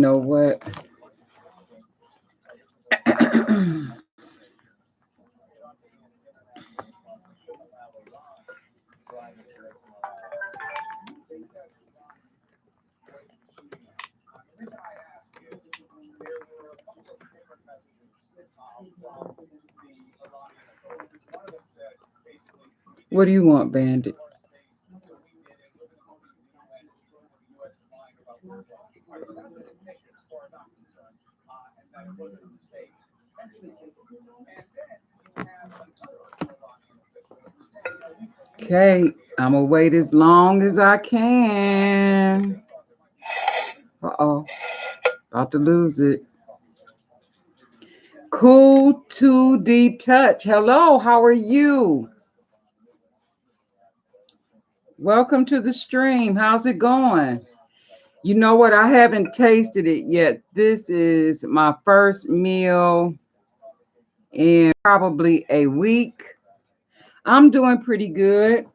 Know what? What do you want, Bandit? Okay, I'm gonna wait as long as I can. Uh-oh, about to lose it. Cool 2D Touch. Hello, how are you? Welcome to the stream. How's it going? You know what? I haven't tasted it yet. This is my first meal in probably a week. I'm doing pretty good.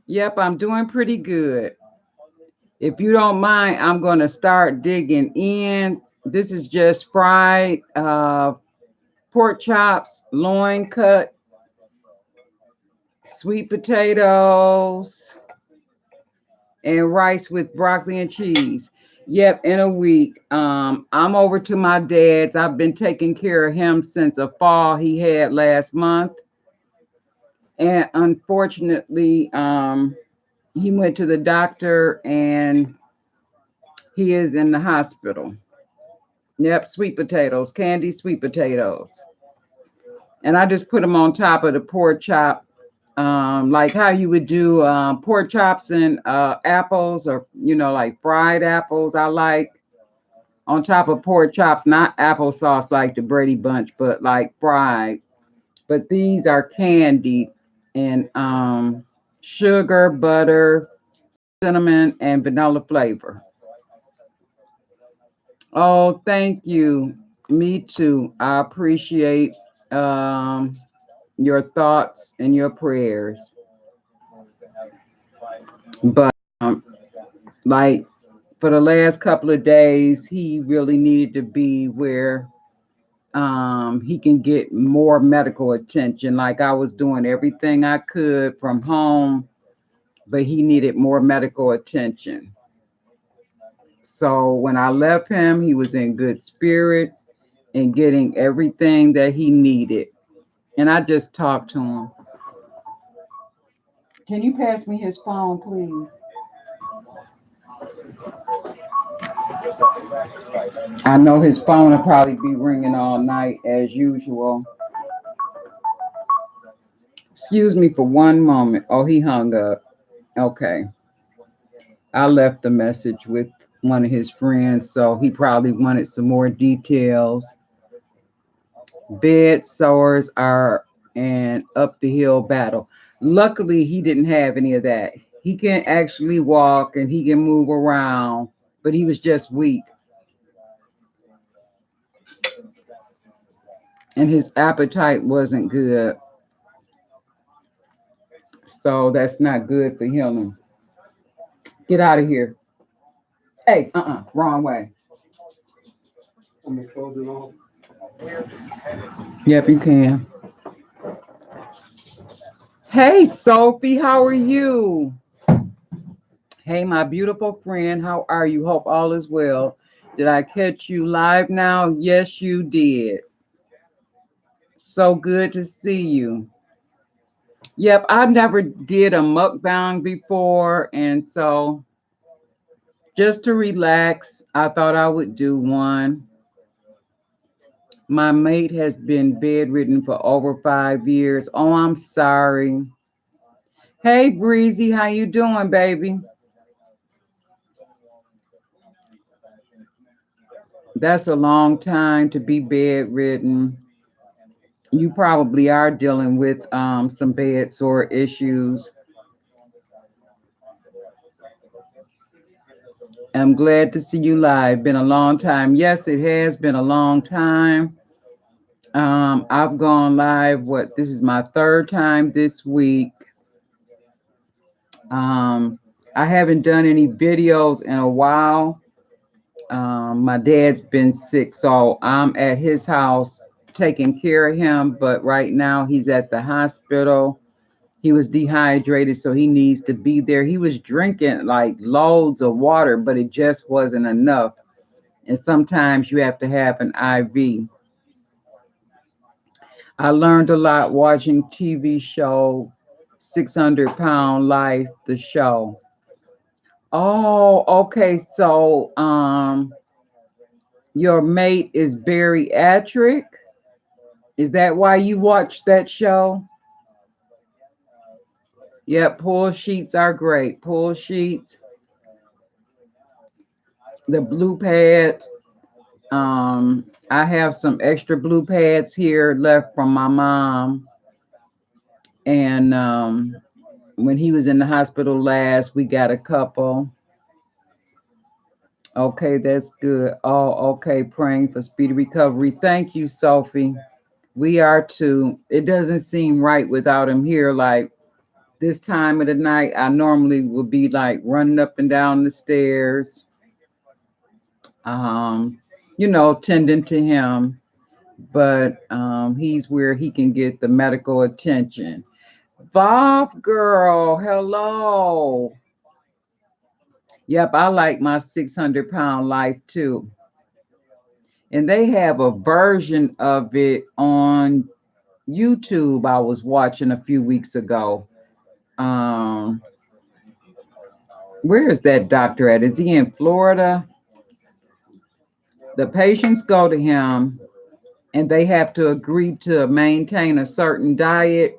Yep, I'm doing pretty good. If you don't mind, I'm going to start digging in. This is just fried pork chops, loin cut, sweet potatoes, and rice with broccoli and cheese. Yep, in a week. I'm over to my dad's. I've been taking care of him since a fall he had last month. And unfortunately, he went to the doctor and he is in the hospital. Yep, sweet potatoes, candy sweet potatoes. And I just put them on top of the pork chop, like how you would do pork chops and apples, or like fried apples. I like on top of pork chops, not applesauce like the Brady Bunch, but like fried. But these are candied and sugar, butter, cinnamon, and vanilla flavor. Oh, thank you. Me too. I appreciate um, your thoughts and your prayers. But like for the last couple of days, he really needed to be where he can get more medical attention. Like I was doing everything I could from home, but he needed more medical attention. So when I left him, he was in good spirits and getting everything that he needed. And I just talked to him. Can you pass me his phone, please? I know his phone will probably be ringing all night as usual. Excuse me for one moment. Oh, he hung up. Okay. I left a message with one of his friends, so he probably wanted some more details. Bed sores are an up the hill battle. Luckily, he didn't have any of that. He can actually walk and he can move around, but he was just weak. And his appetite wasn't good. So that's not good for him. Get out of here. Hey, wrong way. I'm gonna close it off. Yep, you can. Hey, Sophie, how are you? Hey, my beautiful friend, how are you? Hope all is well. Did I catch you live now? Yes, you did. So good to see you. Yep, I never did a mukbang before, and so just to relax, I thought I would do one. My mate has been bedridden for over 5 years. Oh, I'm sorry. Hey, Breezy, how you doing, baby? That's a long time to be bedridden. You probably are dealing with some bed sore issues. I'm glad to see you live. Been a long time. Yes, it has been a long time. I've gone live. This is my third time this week. Um, I haven't done any videos in a while. My dad's been sick, so I'm at his house taking care of him. But right now he's at the hospital. He was dehydrated, so he needs to be there. He was drinking like loads of water, but it just wasn't enough. And sometimes you have to have an IV. I learned a lot watching TV show 600-Pound Life, the show. Oh, okay. So your mate is bariatric. Is that why you watched that show? Yep, pull sheets are great. Pull sheets, the blue pads. I have some extra blue pads here left from my mom. And when he was in the hospital last, we got a couple. Okay, that's good. Oh, okay. Praying for speedy recovery. Thank you, Sophie. We are too. It doesn't seem right without him here. Like this time of the night, I normally would be like running up and down the stairs, um, tending to him. But he's where he can get the medical attention. Bob girl, hello. Yep, I like my 600-pound life too. And they have a version of it on YouTube I was watching a few weeks ago. Um, where is that doctor at? Is he in Florida? The patients go to him and they have to agree to maintain a certain diet,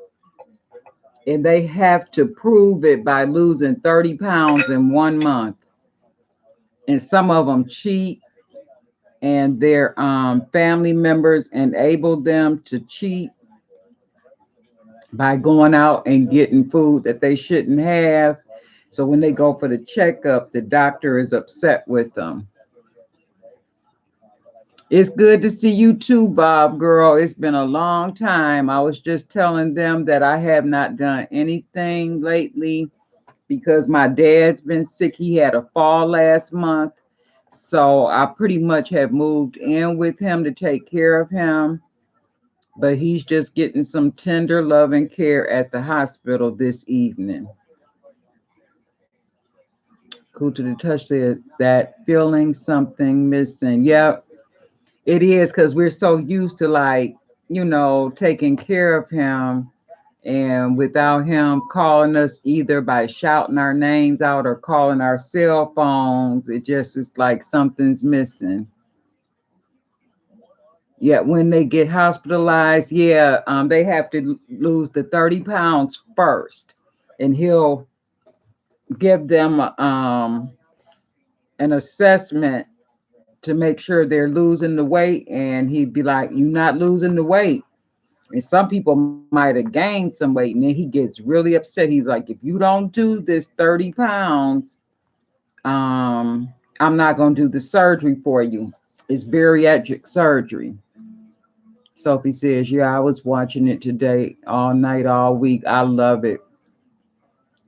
and they have to prove it by losing 30 pounds in 1 month. And some of them cheat, and their family members enable them to cheat by going out and getting food that they shouldn't have. So when they go for the checkup, the doctor is upset with them. It's good to see you too, Bob girl. It's been a long time. I was just telling them that I have not done anything lately because my dad's been sick. He had a fall last month. So I pretty much have moved in with him to take care of him. But he's just getting some tender love and care at the hospital this evening. Cool to the touch said that feeling something missing. Yep, it is because we're so used to like, taking care of him. And without him calling us either by shouting our names out or calling our cell phones, it just is like something's missing. Yeah, when they get hospitalized, yeah, they have to lose the 30 pounds first. And he'll give them an assessment to make sure they're losing the weight. And he'd be like, "You're not losing the weight." And some people might have gained some weight, and then he gets really upset. He's like, "If you don't do this 30 pounds, I'm not going to do the surgery for you. It's bariatric surgery." Sophie says, "Yeah, I was watching it today, all night, all week. I love it."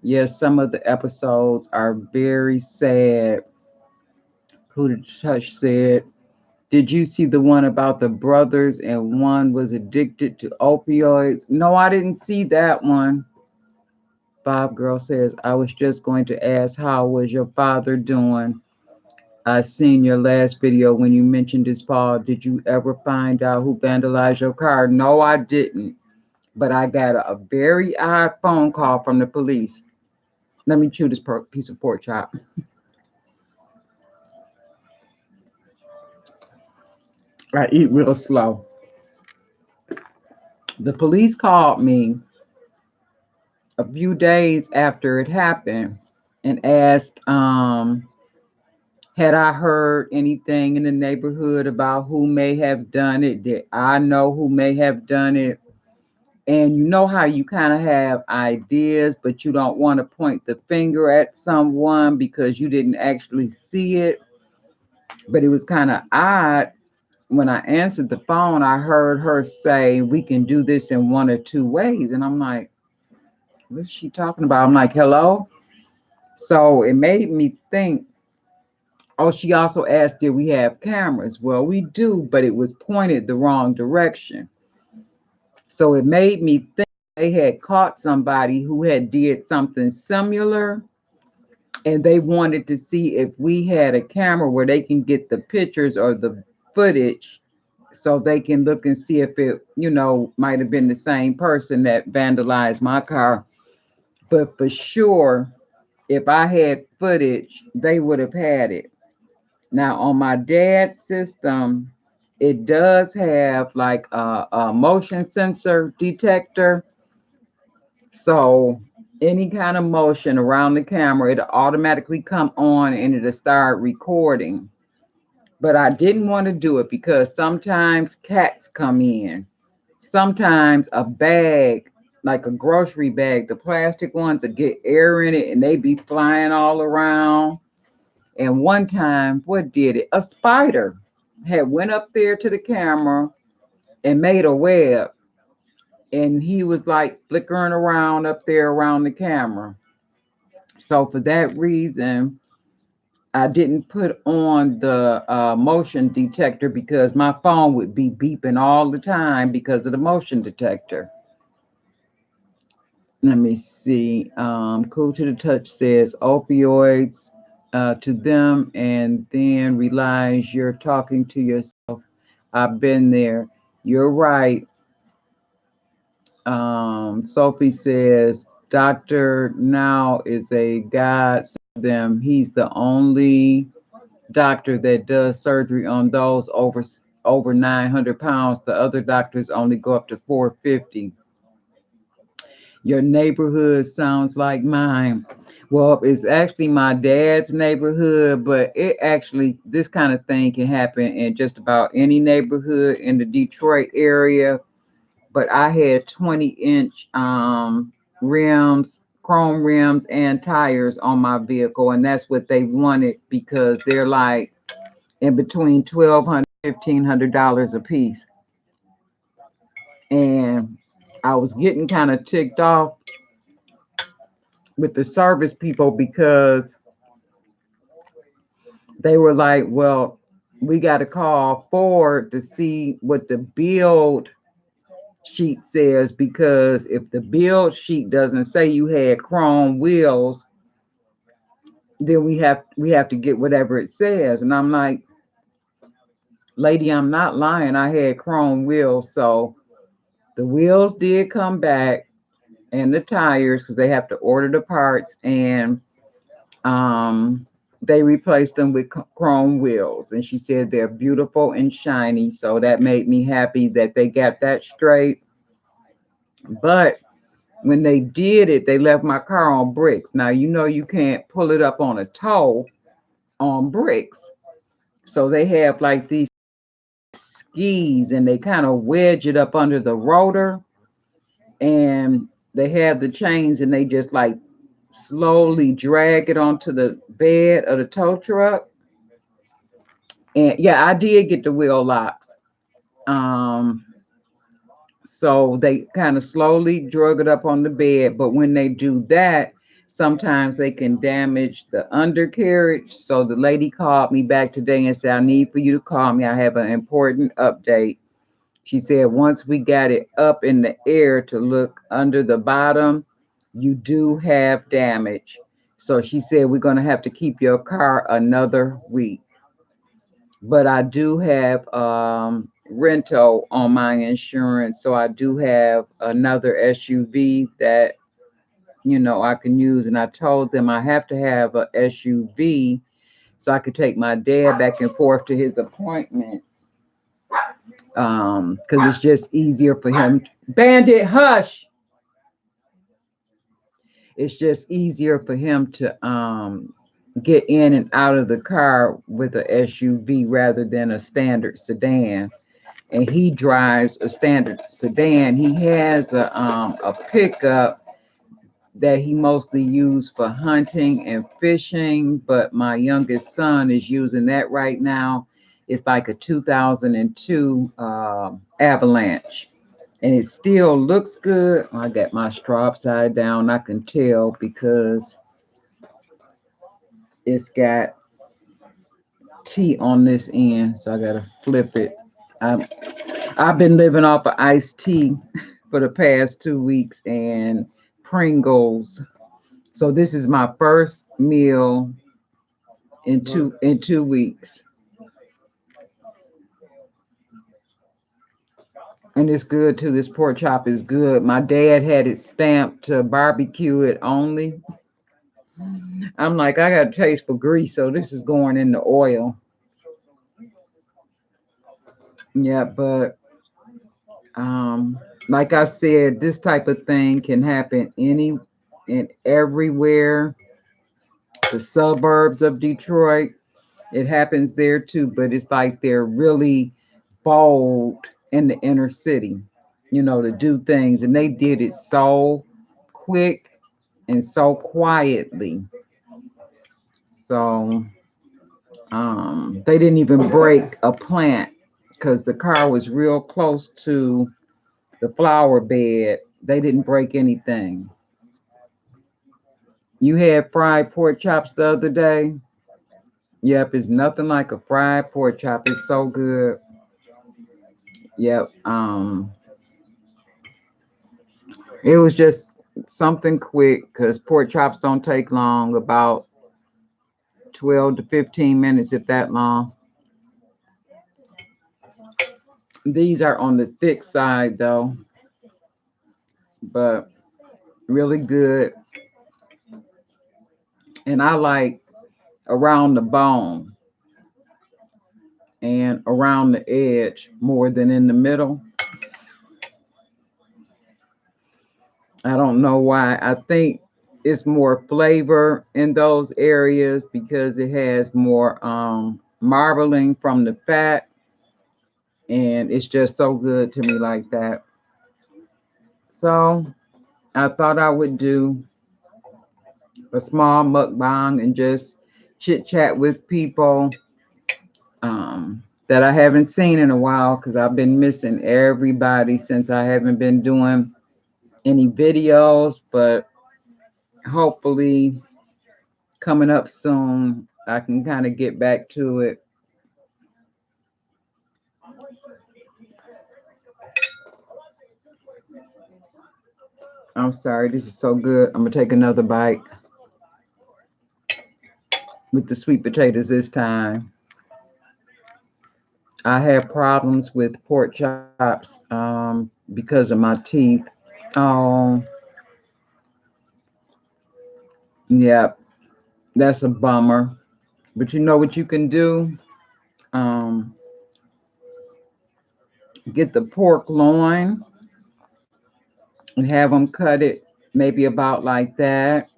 Yes, some of the episodes are very sad. Who the Touch said, "Did you see the one about the brothers and one was addicted to opioids?" No, I didn't see that one. Bob Girl says, "I was just going to ask, how was your father doing? I seen your last video when you mentioned his fall. Did you ever find out who vandalized your car?" No, I didn't. But I got a very odd phone call from the police. Let me chew this piece of pork chop. I eat real slow. The police called me a few days after it happened and asked, had I heard anything in the neighborhood about who may have done it? Did I know who may have done it? And you know how you kind of have ideas, but you don't want to point the finger at someone because you didn't actually see it. But it was kind of odd. When I answered the phone, I heard her say, "We can do this in one or two ways." And I'm like, "What's she talking about?" I'm like, "Hello?" So it made me think, oh, she also asked, did we have cameras? Well, we do, but it was pointed the wrong direction. So it made me think they had caught somebody who had did something similar, and they wanted to see if we had a camera where they can get the pictures or the footage so they can look and see if it, might have been the same person that vandalized my car. But for sure, if I had footage, they would have had it. Now, on my dad's system, it does have like a motion sensor detector. So any kind of motion around the camera, it'll automatically come on and it'll start recording. But I didn't want to do it because sometimes cats come in. Sometimes a bag, like a grocery bag, the plastic ones that get air in it and they be flying all around. And one time, what did it? A spider had went up there to the camera and made a web. And he was like flickering around up there around the camera. So for that reason, I didn't put on the motion detector because my phone would be beeping all the time because of the motion detector. Let me see. Cool to the Touch says opioids to them and then realize you're talking to yourself. I've been there. You're right. Sophie says doctor now is a god to them. He's the only doctor that does surgery on those over 900 pounds. The other doctors only go up to 450. Your neighborhood sounds like mine. Well, it's actually my dad's neighborhood, but it actually, this kind of thing can happen in just about any neighborhood in the Detroit area. But I had 20-inch rims, chrome rims, and tires on my vehicle, and that's what they wanted because they're like in between $1,200, $1,500 a piece. And I was getting kind of ticked off with the service people because they were like, well, we got to call Ford to see what the build sheet says, because if the build sheet doesn't say you had chrome wheels, then we have to get whatever it says. And I'm like, lady, I'm not lying. I had chrome wheels. So the wheels did come back and the tires, because they have to order the parts, and they replaced them with chrome wheels. And she said they're beautiful and shiny. So that made me happy that they got that straight. But when they did it, they left my car on bricks. Now, you can't pull it up on a tow on bricks. So they have like these skis and they kind of wedge it up under the rotor, and they have the chains and they just like slowly drag it onto the bed of the tow truck. And yeah, I did get the wheel locks. Um, so they kind of slowly drug it up on the bed. But when they do that, sometimes they can damage the undercarriage. So the lady called me back today and said, I need for you to call me. I have an important update. She said, once we got it up in the air to look under the bottom, you do have damage. So she said, we're going to have to keep your car another week. But I do have rental on my insurance. So I do have another SUV that, I can use. And I told them I have to have a SUV so I could take my dad back and forth to his appointments. Because it's just easier for him. Bandit, hush. It's just easier for him to get in and out of the car with a SUV rather than a standard sedan. And he drives a standard sedan. He has a pickup that he mostly used for hunting and fishing, but my youngest son is using that right now. It's like a 2002 Avalanche, and it still looks good. I got my straw upside down. I can tell because It's got tea on this end, so I gotta flip it. I've, I've been living off of iced tea for the past 2 weeks and Pringles. So this is my first meal in 2 weeks, and it's good too. This pork chop is good. My dad had it stamped to barbecue it only. I'm like, I got a taste for grease, so this is going in the oil. Yeah, but um, like I said, this type of thing can happen any and everywhere. The suburbs of Detroit, it happens there too, but it's like they're really bold in the inner city, to do things, and they did it so quick and so quietly. So they didn't even break a plant because the car was real close to the flower bed. They didn't break anything. You had fried pork chops the other day. Yep, it's nothing like a fried pork chop. It's so good. Yep. It was just something quick because pork chops don't take long, about 12 to 15 minutes, if that long. These are on the thick side though, but really good. And I like around the bone and around the edge more than in the middle. I don't know why. I think it's more flavor in those areas because it has more marbling from the fat, and it's just so good to me like that. So I thought I would do a small mukbang and just chit chat with people that I haven't seen in a while because I've been missing everybody since I haven't been doing any videos, but hopefully coming up soon I can kind of get back to it. I'm sorry, this is so good. I'm gonna take another bite with the sweet potatoes this time. I had problems with pork chops because of my teeth. Oh, yeah, that's a bummer. But you know what you can do? Um, get the pork loin and have them cut it maybe about like that,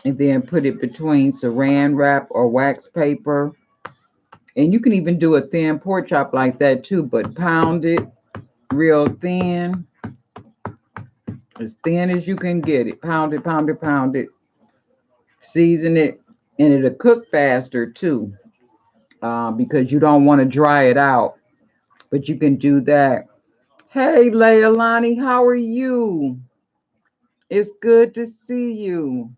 and then put it between saran wrap or wax paper. And you can even do a thin pork chop like that too, but pound it real thin, as thin as you can get it. Pound it, pound it, pound it. Season it, and it'll cook faster too, because you don't want to dry it out. But you can do that. Hey, Leilani, how are you? It's good to see you.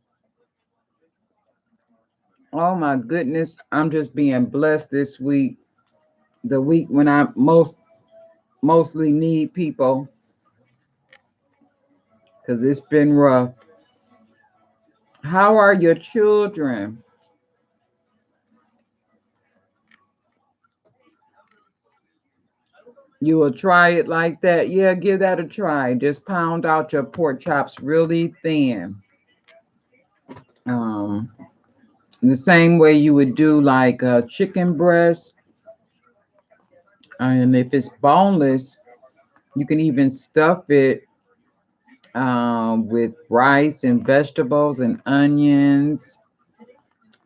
Oh my goodness, I'm just being blessed this week. The week when I mostly need people because it's been rough. How are your children? You will try it like that? Yeah, give that a try. Just pound out your pork chops really thin. Um, the same way you would do like a chicken breast. And if it's boneless, you can even stuff it with rice and vegetables and onions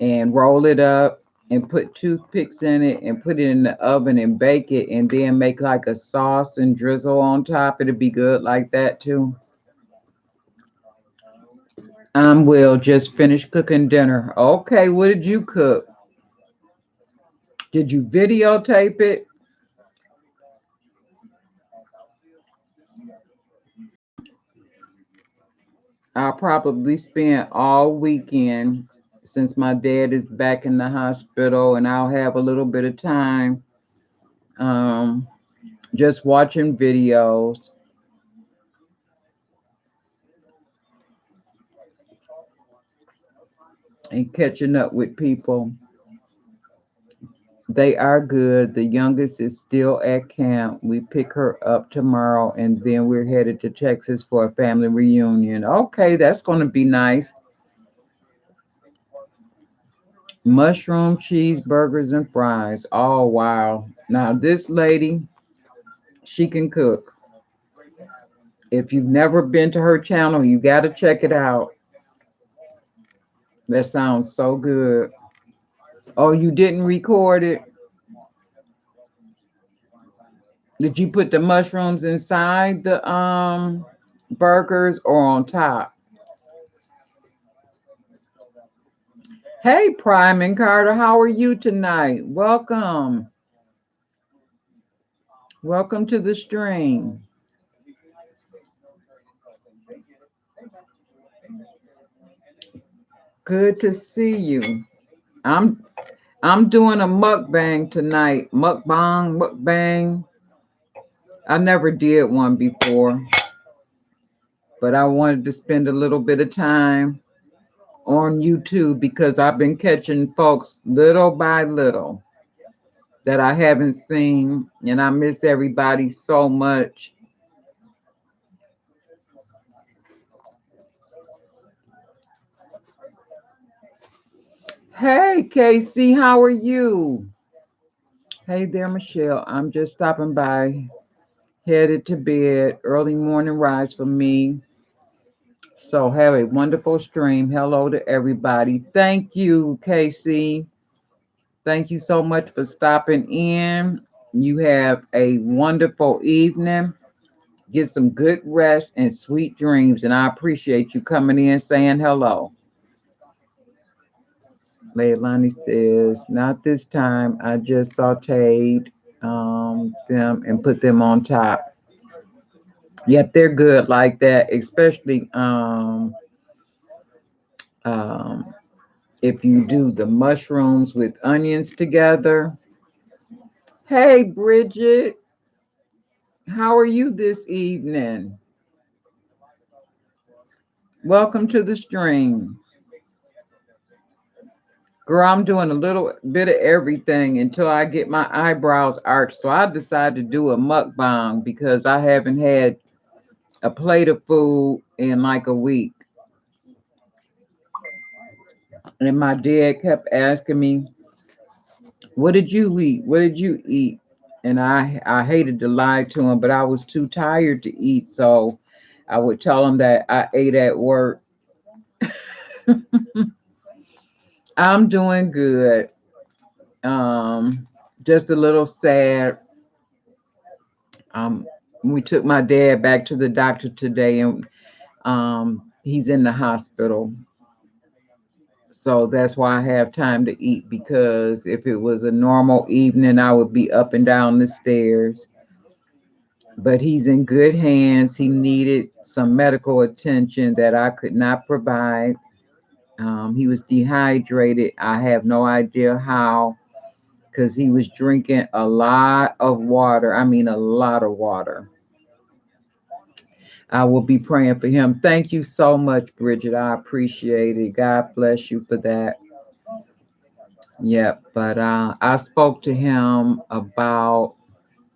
and roll it up and put toothpicks in it and put it in the oven and bake it and then make like a sauce and drizzle on top. It'll be good like that too. Will just finish cooking dinner. Okay, what did you cook? Did you videotape it? I'll probably spend all weekend since my dad is back in the hospital, and I'll have a little bit of time um, just watching videos and catching up with people. They are good. The youngest is still at camp. We pick her up tomorrow, and then we're headed to Texas for a family reunion. Okay, that's going to be nice. Mushroom cheeseburgers and fries. Oh, wow. Now, this lady, she can cook. If you've never been to her channel, you got to check it out. That sounds so good. Oh, you didn't record it? Did you put the mushrooms inside the burgers or on top? Hey, Prime and Carter, how are you tonight? Welcome. Welcome to the stream. Good to see you. I'm I'm doing a mukbang tonight. Mukbang. I never did one before, but I wanted to spend a little bit of time on YouTube because I've been catching folks little by little that I haven't seen, and I miss everybody so much. Hey, Casey, how are you? Hey there, Michelle. I'm just stopping by, headed to bed. Early morning rise for me. So have a wonderful stream. Hello to everybody. Thank you, Casey. Thank you so much for stopping in. You have a wonderful evening. Get some good rest and sweet dreams. And I appreciate you coming in saying hello. Leilani says, not this time. I just sauteed them and put them on top. Yep, they're good like that, especially um, if you do the mushrooms with onions together. Hey, Bridget, how are you this evening? Welcome to the stream. Girl, I'm doing a little bit of everything until I get my eyebrows arched. So I decided to do a mukbang because I haven't had a plate of food in like a week. And my dad kept asking me, what did you eat? What did you eat? And I hated to lie to him, but I was too tired to eat. So I would tell him that I ate at work. I'm doing good. Um, just a little sad. Um, we took my dad back to the doctor today, and he's in the hospital. So that's why I have time to eat, because if it was a normal evening, I would be up and down the stairs. But he's in good hands. He needed some medical attention that I could not provide. He was dehydrated. I have no idea how, because he was drinking a lot of water. I mean, a lot of water. I will be praying for him. Thank you so much, Bridget. I appreciate it. God bless you for that. Yep. But I spoke to him about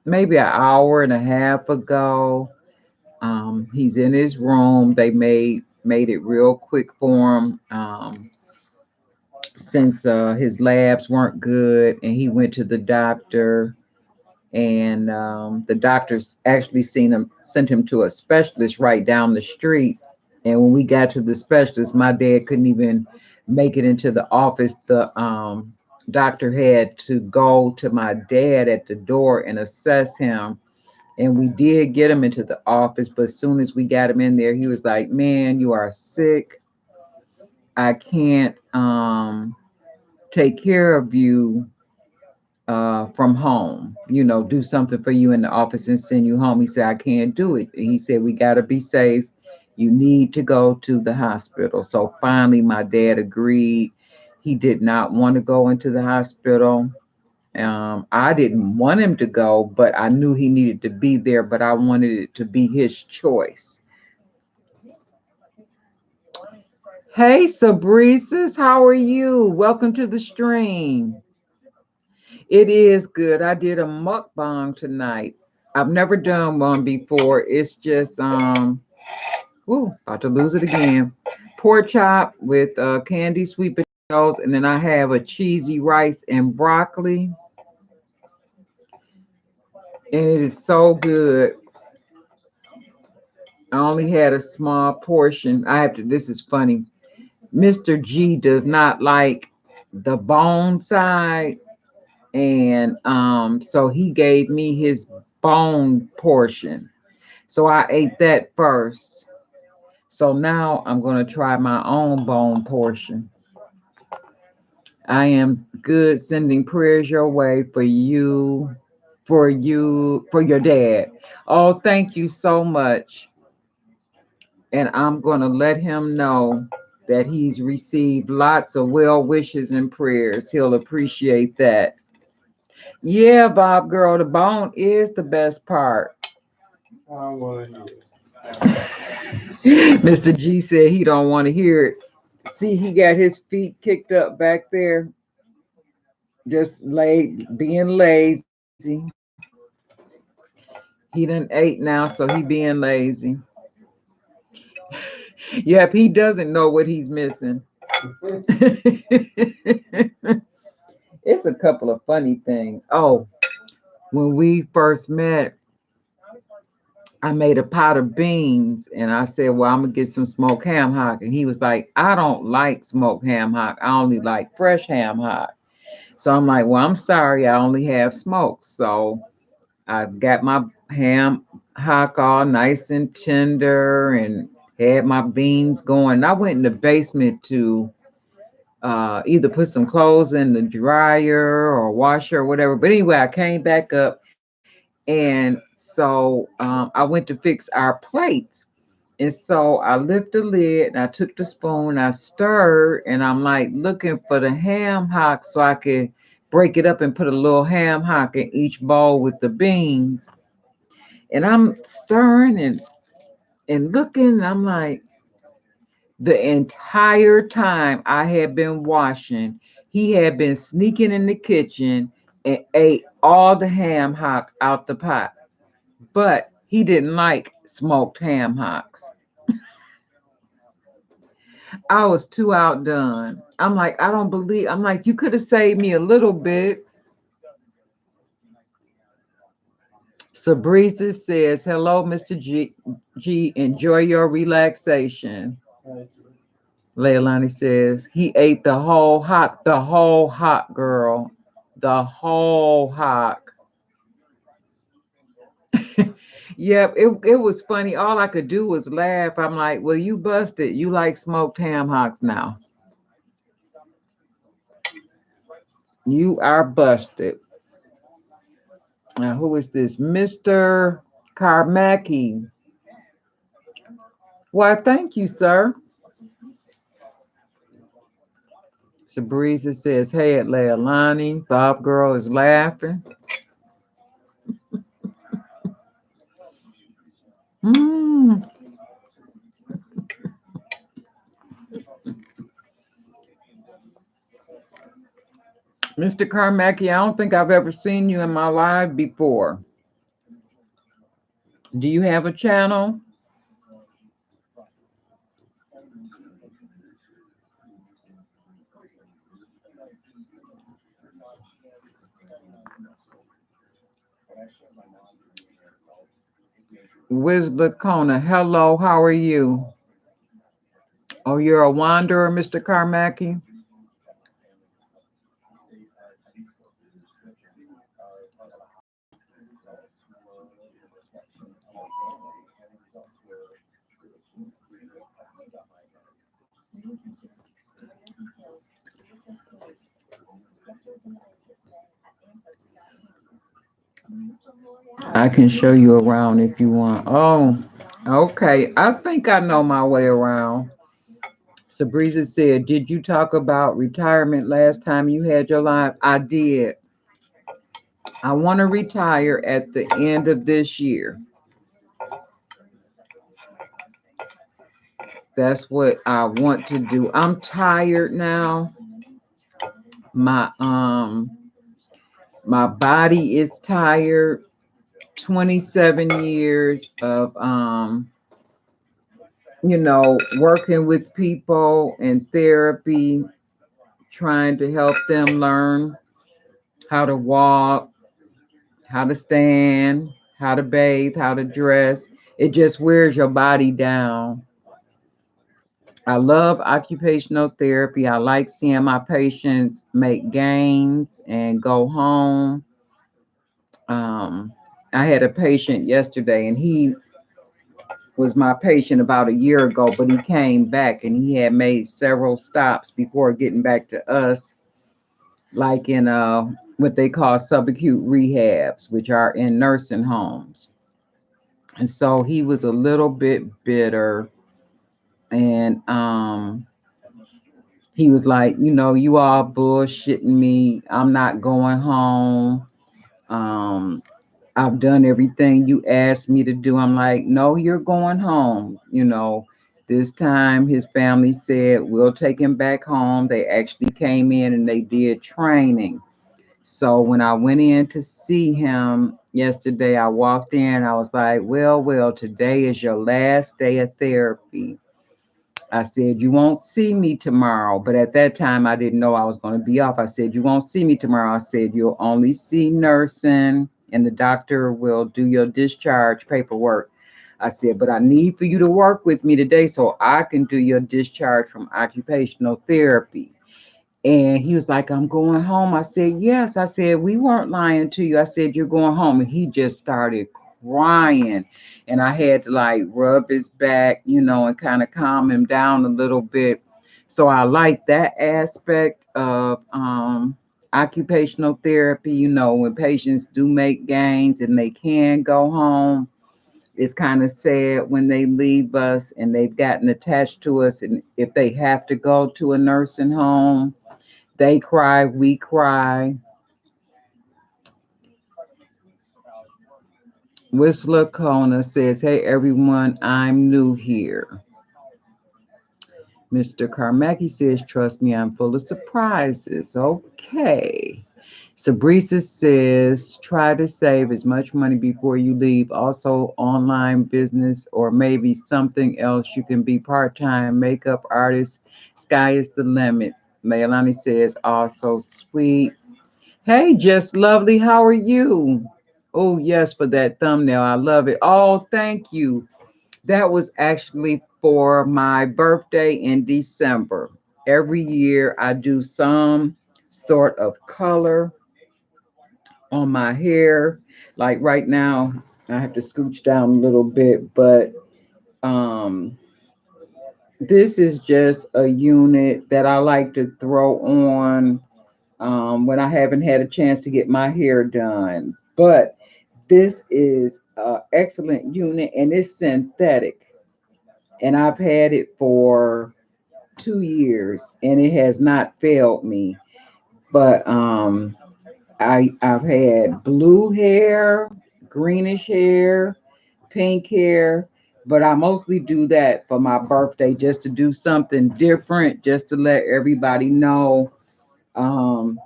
maybe an hour and a half ago. He's in his room. They made it real quick for him, since his labs weren't good, and he went to the doctor, and the doctors actually sent him to a specialist right down the street. And when we got to the specialist, my dad couldn't even make it into the office. The doctor had to go to my dad at the door and assess him. And we did get him into the office, but as soon as we got him in there, he was like, man, you are sick. I can't take care of you from home, do something for you in the office and send you home. He said, I can't do it. He said, we got to be safe. You need to go to the hospital. So finally, my dad agreed. He did not want to go into the hospital. I didn't want him to go, but I knew he needed to be there, but I wanted it to be his choice. Hey, Sabreezus, how are you? Welcome to the stream. It is good. I did a mukbang tonight. I've never done one before. It's just about to lose it again. Pork chop with candy sweet potatoes, and then I have a cheesy rice and broccoli, and it is so good. I only had a small portion. I have to. This is funny. Mr. G does not like the bone side, and so he gave me his bone portion. So I ate that first. So now I'm going to try my own bone portion. I am good, sending prayers your way for your dad. Oh, thank you so much. And I'm going to let him know that he's received lots of well wishes and prayers. He'll appreciate that. Yeah, Bob girl, the bone is the best part. Mr. G said he don't want to hear it. See, he got his feet kicked up back there, just being lazy. He done ate now, so he being lazy. Yep, he doesn't know what he's missing. It's a couple of funny things. Oh, when we first met, I made a pot of beans and I said, well, I'm gonna get some smoked ham hock. And he was like, I don't like smoked ham hock. I only like fresh ham hock. So I'm like, well, I'm sorry, I only have smoked. So I got my ham hock all nice and tender and had my beans going. I went in the basement to either put some clothes in the dryer or washer or whatever. But anyway, I came back up, and so I went to fix our plates. And so I lifted the lid and I took the spoon, I stirred, and I'm like looking for the ham hock so I could break it up and put a little ham hock in each bowl with the beans. And I'm stirring and looking, and I'm like, the entire time I had been washing, he had been sneaking in the kitchen and ate all the ham hock out the pot. But he didn't like smoked ham hocks. I was too outdone. I'm like, you could have saved me a little bit. Sabrisa says, hello, Mr. G, enjoy your relaxation. Leilani says, he ate the whole hot girl, the whole hock. Yep, it was funny. All I could do was laugh. I'm like, well, you busted. You like smoked ham hocks now. You are busted. Now, who is this? Mr. Carmacki. Why, thank you, sir. Sabrisa says, hey, at Leilani. Bob girl is laughing. Mm. Mr. Carmacki, I don't think I've ever seen you in my live before. Do you have a channel? Wiz Lacona, hello, how are you? Oh, you're a wanderer, Mr. Carmacki? I can show you around if you want. Oh, okay. I think I know my way around. Sabrisa said, did you talk about retirement last time you had your live? I did. I want to retire at the end of this year. That's what I want to do. I'm tired now. My body is tired. 27 years of working with people in therapy, trying to help them learn how to walk, how to stand, how to bathe, how to dress. It just wears your body down. I love occupational therapy. I like seeing my patients make gains and go home. Um, I had a patient yesterday, and he was my patient about a year ago, but he came back and he had made several stops before getting back to us, like in what they call subacute rehabs, which are in nursing homes. And so he was a little bit bitter, and he was like, you all bullshitting me. I'm not going home. Um, I've done everything you asked me to do. I'm like, no, you're going home. This time his family said, we'll take him back home. They actually came in and they did training. So when I went in to see him yesterday, I walked in. I was like, well, today is your last day of therapy. I said, you won't see me tomorrow. But at that time, I didn't know I was going to be off. I said, you won't see me tomorrow. I said, you'll only see nursing and the doctor will do your discharge paperwork. I said, but I need for you to work with me today so I can do your discharge from occupational therapy. And he was like, I'm going home. I said, yes. I said, we weren't lying to you. I said, you're going home. And he just started crying. And I had to like rub his back, and kind of calm him down a little bit. So I like that aspect of occupational therapy, when patients do make gains and they can go home. It's kind of sad when they leave us and they've gotten attached to us. And if they have to go to a nursing home, they cry, we cry. Whistler Kona says, hey everyone, I'm new here. Mr. Carmacki says, trust me, I'm full of surprises. Okay. Sabrisa says, try to save as much money before you leave. Also, online business or maybe something else. You can be part-time makeup artist. Sky is the limit. Leilani says, also sweet. Hey, Just Lovely, how are you? Oh, yes, for that thumbnail. I love it. Oh, thank you. That was actually for my birthday in December. Every year I do some sort of color on my hair. Like right now, I have to scooch down a little bit, but um, this is just a unit that I like to throw on when I haven't had a chance to get my hair done. But this is an excellent unit and it's synthetic. And I've had it for 2 years and it has not failed me. But I've had blue hair, greenish hair, pink hair, but I mostly do that for my birthday just to do something different, just to let everybody know. Um,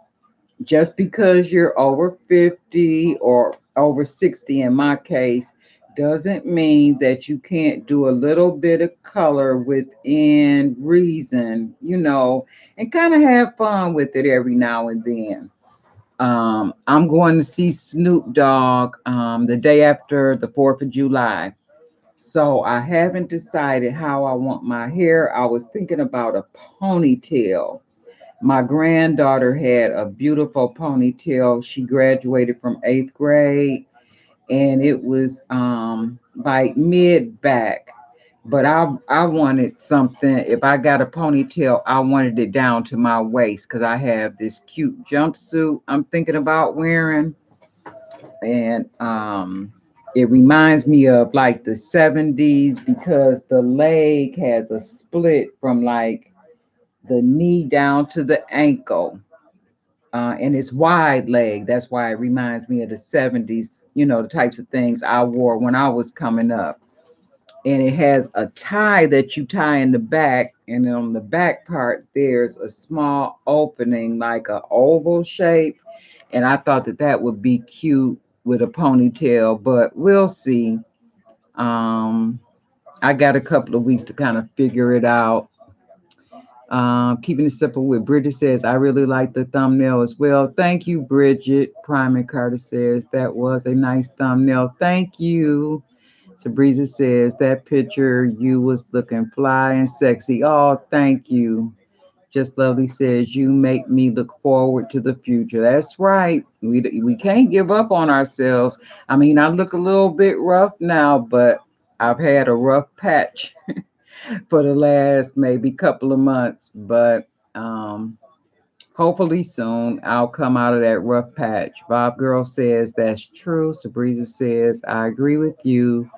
just because you're over 50 or over 60 in my case doesn't mean that you can't do a little bit of color within reason, and kind of have fun with it every now and then. I'm going to see Snoop Dogg the day after the 4th of July. So I haven't decided how I want my hair. I was thinking about a ponytail. My granddaughter had a beautiful ponytail. She graduated from 8th grade and it was like mid back. But I wanted something. If I got a ponytail, I wanted it down to my waist because I have this cute jumpsuit I'm thinking about wearing. And it reminds me of like the 70s because the leg has a split from like the knee down to the ankle. And it's wide leg. That's why it reminds me of the 70s, the types of things I wore when I was coming up. And it has a tie that you tie in the back. And then on the back part, there's a small opening, like a oval shape. And I thought that that would be cute with a ponytail, but we'll see. Um, I got a couple of weeks to kind of figure it out. Keeping it simple with Bridget says, I really like the thumbnail as well. Thank you, Bridget. Prime and Carter says, that was a nice thumbnail. Thank you. Sabrina says, that picture, you was looking fly and sexy. Oh, thank you. Just Lovely says, you make me look forward to the future. That's right. We can't give up on ourselves. I mean, I look a little bit rough now, but I've had a rough patch for the last maybe couple of months, but hopefully soon I'll come out of that rough patch. Bob Girl says that's true. Sabrina says I agree with you.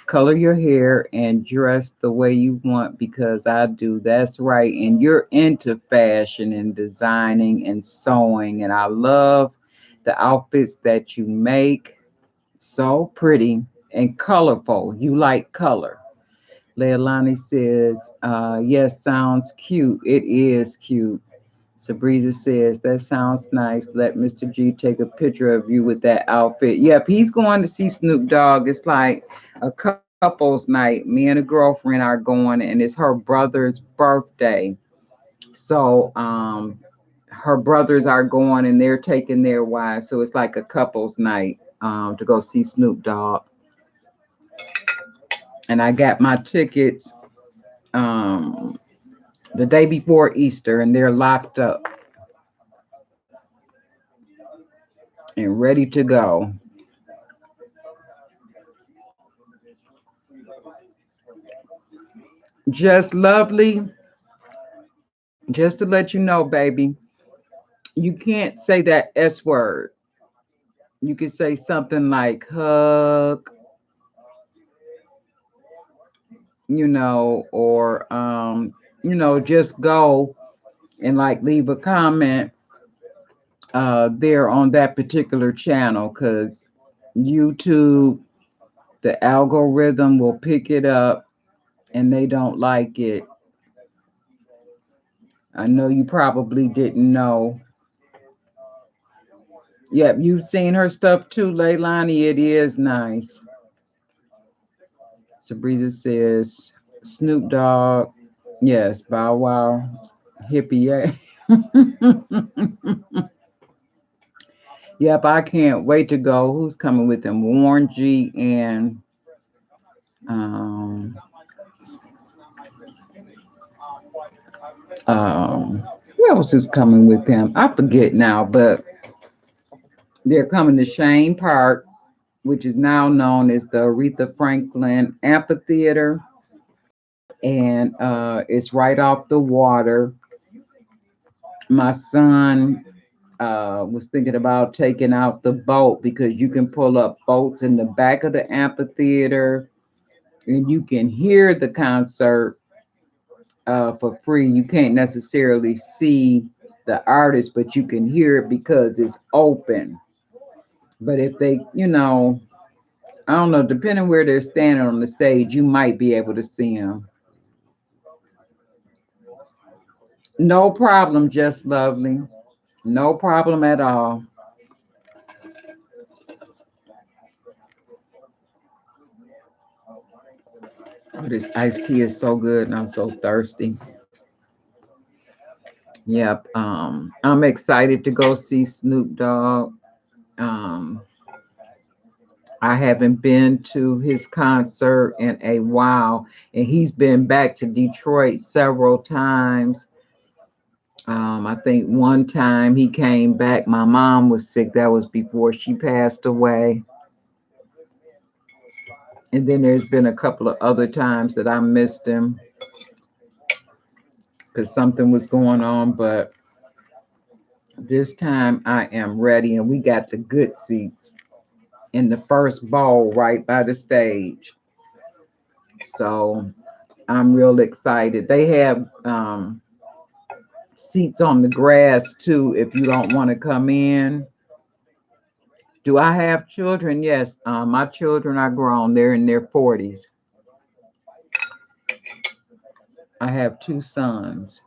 Color your hair and dress the way you want because I do. That's right. And you're into fashion and designing and sewing, and I love the outfits that you make. So pretty and colorful. You like color. Leilani says, yes, sounds cute. It is cute. Sabrina says, that sounds nice. Let Mr. G take a picture of you with that outfit. Yep, he's going to see Snoop Dogg. It's like a couple's night. Me and a girlfriend are going, and it's her brother's birthday. So her brothers are going and they're taking their wives. So it's like a couple's night to go see Snoop Dogg. And I got my tickets um, the day before Easter, and they're locked up and ready to go. Just Lovely, just to let you know, baby, you can't say that S word. You could say something like hug, or just go and like leave a comment there on that particular channel because YouTube, the algorithm will pick it up and they don't like it. I know you probably didn't know. Yep, you've seen her stuff too, Leilani. It is nice. Sabrina says, Snoop Dogg. Yes, Bow Wow. Hippie. Yep, I can't wait to go. Who's coming with him? Warren G and um, who else is coming with him? I forget now, but they're coming to Shane Park, which is now known as the Aretha Franklin Amphitheater, and it's right off the water. My son was thinking about taking out the boat because you can pull up boats in the back of the amphitheater and you can hear the concert for free. You can't necessarily see the artist, but you can hear it because it's open. But if they, I don't know, depending where they're standing on the stage, you might be able to see them. No problem, Just Lovely. No problem at all. Oh, this iced tea is so good and I'm so thirsty. Yep. I'm excited to go see Snoop Dogg. Um, I haven't been to his concert in a while, and he's been back to Detroit several times. I think one time he came back, my mom was sick. That was before she passed away. And then there's been a couple of other times that I missed him because something was going on. But this time I am ready, and we got the good seats in the first bowl right by the stage. So I'm real excited. They have seats on the grass too if you don't want to come in. Do I have children? Yes. My children are grown. They're in their 40s. I have 2 sons.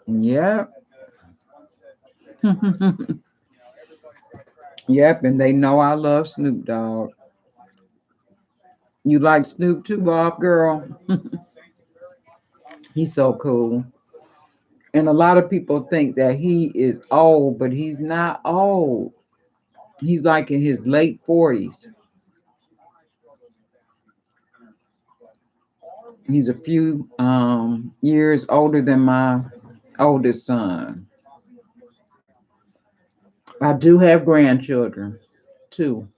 Yep. Yep, and they know I love Snoop Dogg. You like Snoop too, Bob girl? He's so cool. And a lot of people think that he is old, but he's not old. He's like in his late 40s. He's a few years older than my oldest son. I do have grandchildren too.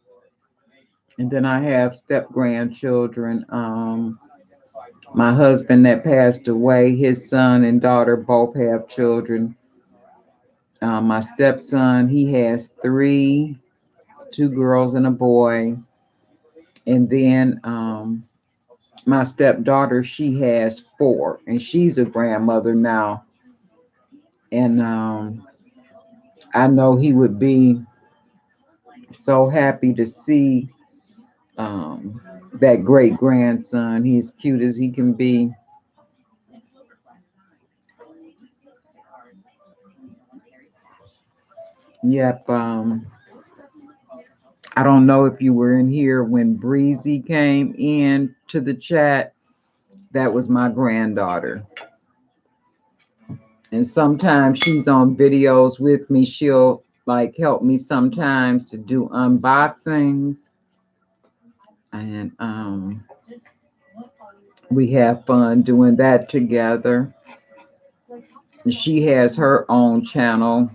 And then I have step grandchildren. My husband that passed away, his son and daughter both have children. My stepson, he has three, 2 girls and a boy. And then my stepdaughter, she has four, and she's a grandmother now. And I know he would be so happy to see that great grandson. He's cute as he can be. Yep. I don't know if you were in here when Breezy came in to the chat. That was my granddaughter. And sometimes she's on videos with me. She'll like help me sometimes to do unboxings. And we have fun doing that together. She has her own channel,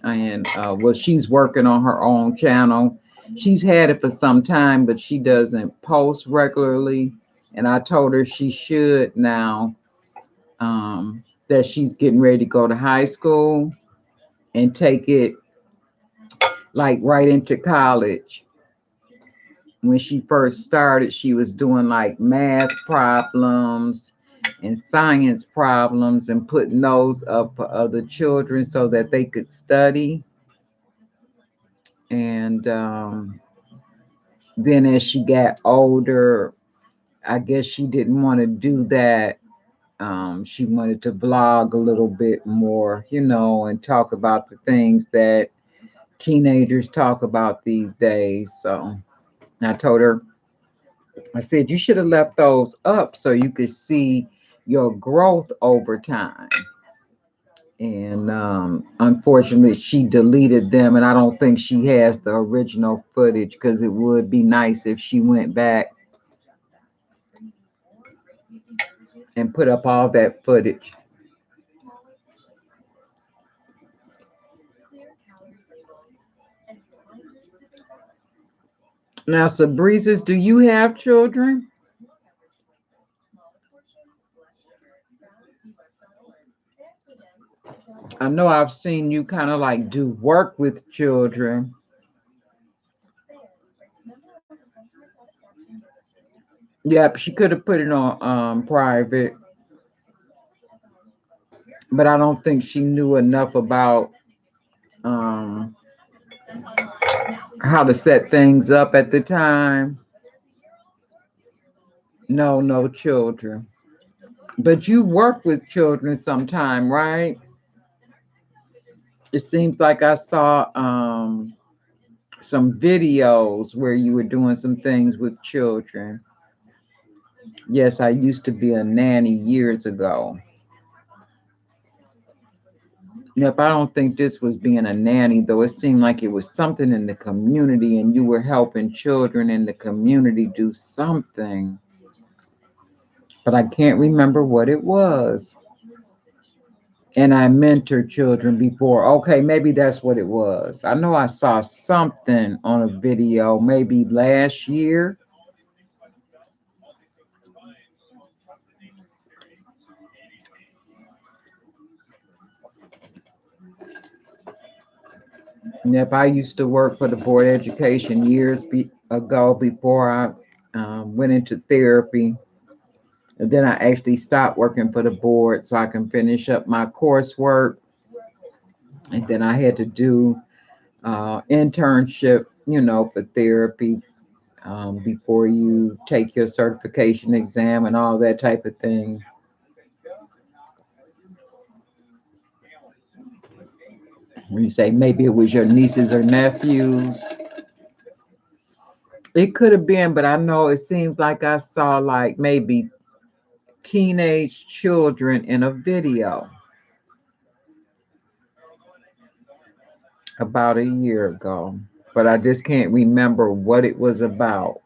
and well, she's working on her own channel. She's had it for some time, but she doesn't post regularly. And I told her she should now, that she's getting ready to go to high school and take it like right into college. When she first started, she was doing like math problems and science problems and putting those up for other children so that they could study. And then as she got older, I guess she didn't want to do that. She wanted to vlog a little bit more, and talk about the things that teenagers talk about these days. So I told her, I said, you should have left those up so you could see your growth over time. And unfortunately, she deleted them, and I don't think she has the original footage because it would be nice if she went back and put up all that footage. Now, Sabreezes, do you have children? I know I've seen you kind of like do work with children. Yep, she could have put it on private, but I don't think she knew enough about um, how to set things up at the time. No, no children. But you work with children sometime, right? It seems like I saw some videos where you were doing some things with children. Yes, I used to be a nanny years ago. Yep, I don't think this was being a nanny, though. It seemed like it was something in the community and you were helping children in the community do something. But I can't remember what it was. And I mentored children before. Okay, maybe that's what it was. I know I saw something on a video maybe last year. Yep, I used to work for the Board of Education years ago before I went into therapy. And then I actually stopped working for the board so I can finish up my coursework. And then I had to do internship, for therapy before you take your certification exam and all that type of thing. When you say maybe it was your nieces or nephews, it could have been, but I know it seems like I saw like maybe teenage children in a video about a year ago, but I just can't remember what it was about.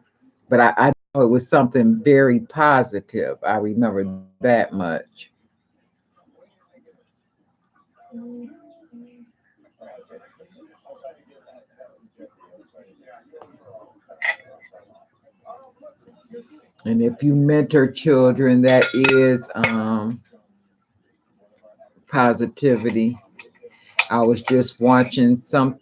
But I know it was something very positive. I remember that much. And if you mentor children, that is positivity. I was just watching some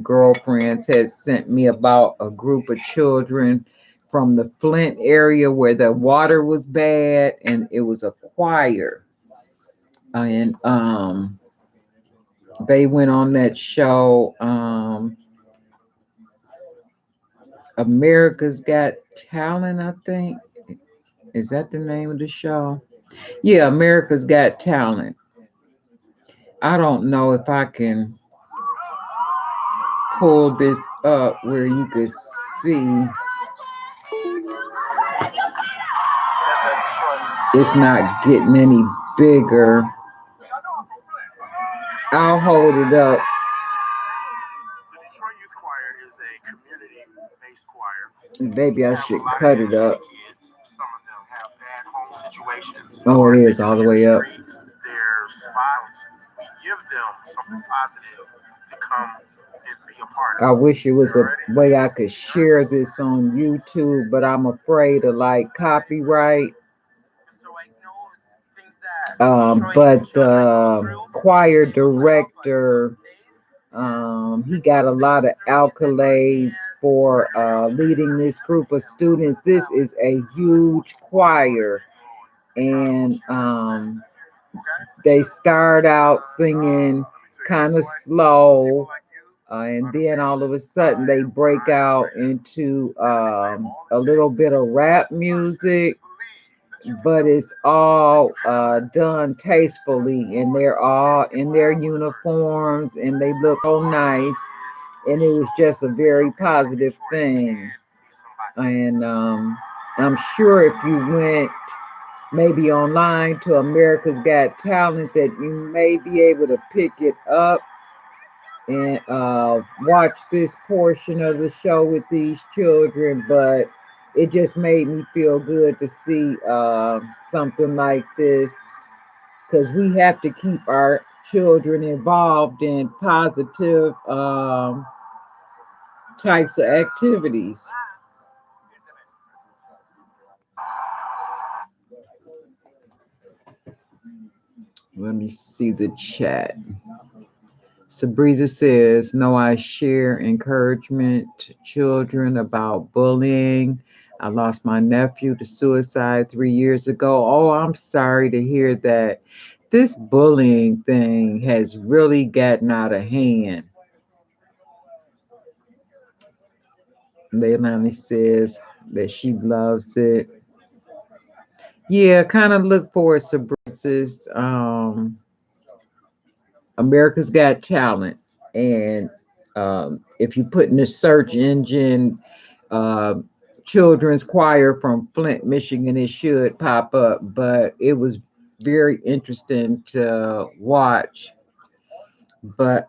girlfriends had sent me about a group of children from the Flint area where the water was bad, and it was a choir. And they went on that show, America's Got Talent, I think. Is that the name of the show? Yeah, America's Got Talent. I don't know if I can pull this up where you could see. It's not getting any bigger. I'll hold it up. Maybe I should cut it up. Oh, it is all the way up. I wish it was a way I could share this on YouTube, but I'm afraid of like copyright. But the choir director, he got a lot of accolades for leading this group of students. This is a huge choir, and they start out singing kind of slow, and then all of a sudden they break out into a little bit of rap music, but it's all done tastefully, and they're all in their uniforms and they look so nice, and it was just a very positive thing. And I'm sure if you went maybe online to America's Got Talent that you may be able to pick it up and watch this portion of the show with these children. But it just made me feel good to see something like this, because we have to keep our children involved in positive types of activities. Let me see the chat. Sabriza says, no, I share encouragement to children about bullying. I lost my nephew to suicide 3 years ago. Oh, I'm sorry to hear that. This bullying thing has really gotten out of hand. Leilani says that she loves it. Yeah, kind of look for it, Sabriza's America's Got Talent. And if you put in the search engine, uh, children's choir from Flint, Michigan, it should pop up. But it was very interesting to watch. But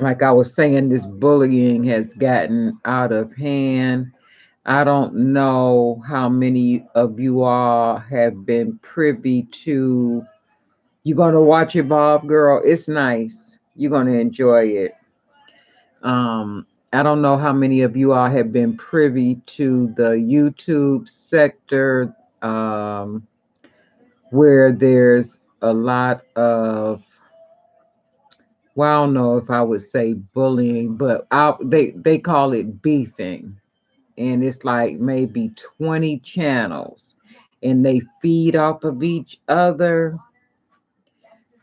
like I was saying, this bullying has gotten out of hand. I don't know how many of you all have been privy to. You're going to watch Evolve, girl. It's nice. You're going to enjoy it. I don't know how many of you all have been privy to the YouTube sector, where there's a lot of, well, I don't know if I would say bullying, but they call it beefing. and it's like maybe 20 channels, and they feed off of each other.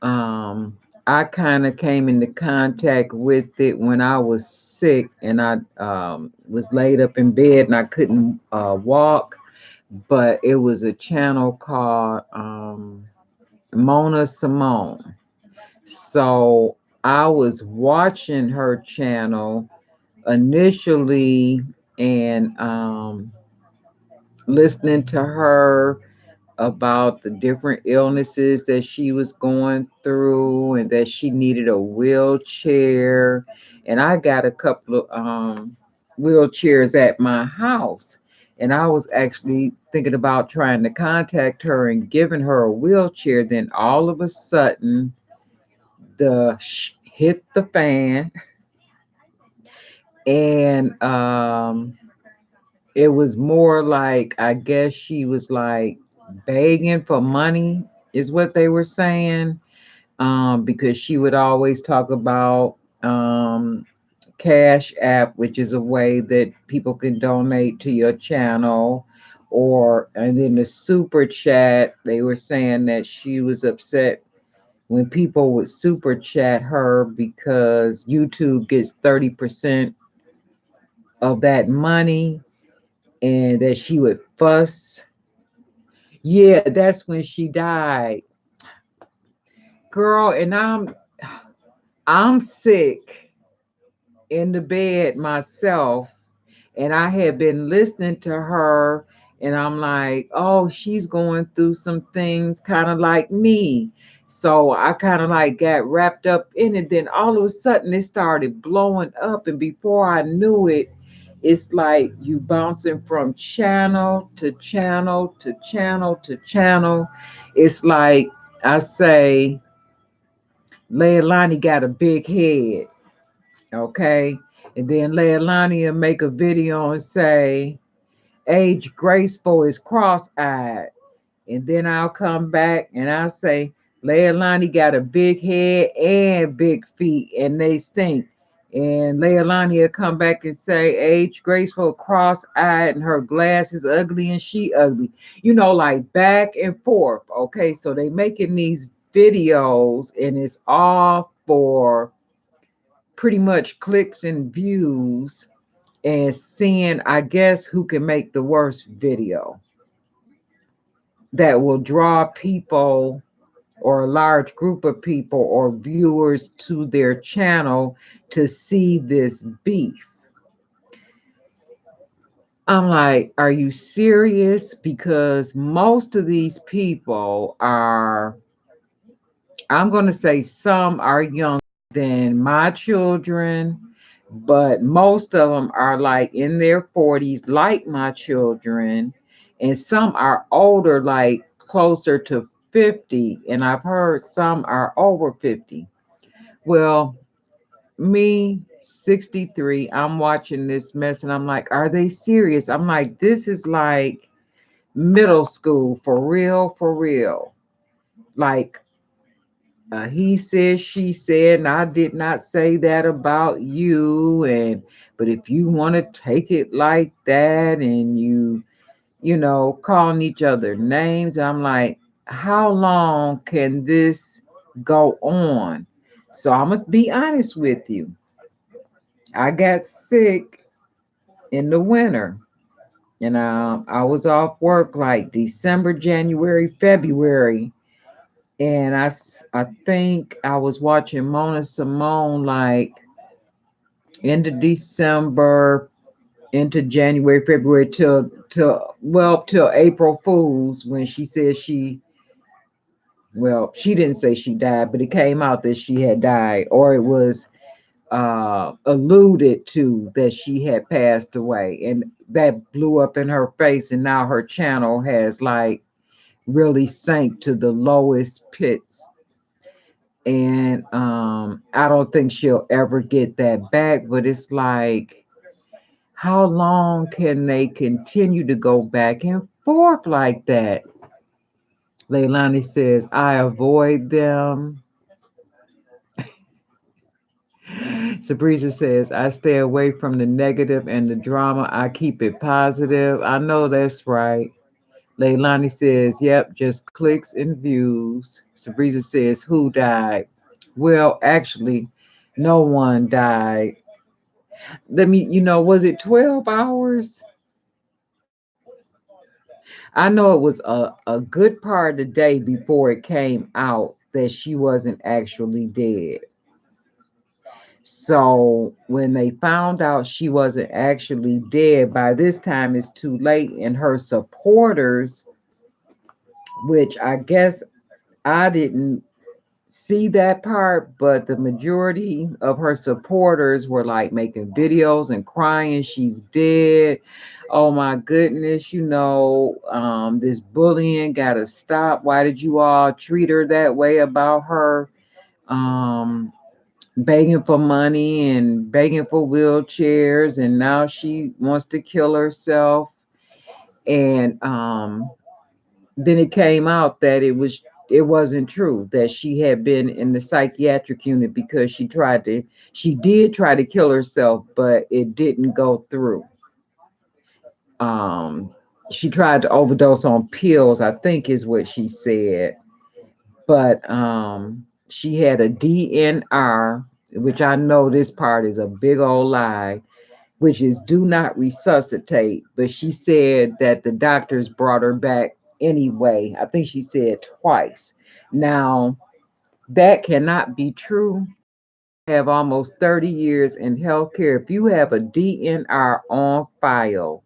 Um, I kind of came into contact with it when I was sick, and I was laid up in bed and I couldn't walk. But it was a channel called Mona Simone. So I was watching her channel initially, and listening to her about the different illnesses that she was going through and that she needed a wheelchair. And I got a couple of wheelchairs at my house. And I was actually thinking about trying to contact her and giving her a wheelchair. Then all of a sudden, the hit the fan, and it was more like, I guess she was like begging for money, is what they were saying. Because she would always talk about Cash App, which is a way that people can donate to your channel. And then the super chat, they were saying that she was upset when people would super chat her because YouTube gets 30% of that money, and that she would fuss. Yeah, that's when she died, girl. And I'm sick in the bed myself, and I had been listening to her, and I'm like, oh, she's going through some things kind of like me. So I kind of like got wrapped up in it. Then all of a sudden it started blowing up, and before I knew it, it's like you bouncing from channel to channel to channel to channel. It's like I say, Leilani got a big head, okay? And then Leilani will make a video and say, Age Graceful is cross-eyed. And then I'll come back and I'll say, Leilani got a big head and big feet, and they stink. And Leilani will come back and say, Age Graceful cross-eyed, and her glass is ugly and she ugly. Like back and forth. Okay, so they making these videos, and it's all for pretty much clicks and views, and seeing, I guess, who can make the worst video that will draw people or a large group of people or viewers to their channel to see this beef. I'm like, are you serious? Because most of these people are, I'm going to say some are younger than my children, but most of them are like in their 40s, like my children, and some are older, like closer to 50, and I've heard some are over 50. Well, me, 63, I'm watching this mess and I'm like, are they serious? I'm like, this is like middle school, for real, for real. Like, he said, she said, and I did not say that about you. And but if you want to take it like that, and calling each other names, I'm like, how long can this go on? So I'm gonna be honest with you. I got sick in the winter, and I was off work like December, January, February. And I think I was watching Mona Simone like into December, into January, February, till April Fools, when she said she didn't say she died, but it came out that she had died, or it was alluded to that she had passed away, and that blew up in her face, and now her channel has like really sank to the lowest pits. And I don't think she'll ever get that back. But it's like, how long can they continue to go back and forth like that? Leilani says, I avoid them. Sabrina says, I stay away from the negative and the drama. I keep it positive. I know that's right. Leilani says, yep, just clicks and views. Sabrina says, who died? Well, actually, no one died. Was it 12 hours? I know it was a good part of the day before it came out that she wasn't actually dead. So when they found out she wasn't actually dead, by this time it's too late, and her supporters, which I guess I didn't see that part, but the majority of her supporters were like making videos and crying, she's dead. Oh my goodness, this bullying gotta stop. Why did you all treat her that way about her? Um, Begging for money and begging for wheelchairs, and now she wants to kill herself. And then it came out that it wasn't true, that she had been in the psychiatric unit because she did try to kill herself, but it didn't go through. um she tried to overdose on pills, I think is what she said. But she had a DNR, which I know this part is a big old lie, which is do not resuscitate. But she said that the doctors brought her back anyway. I think she said twice. Now, that cannot be true. I have almost 30 years in healthcare. If you have a DNR on file,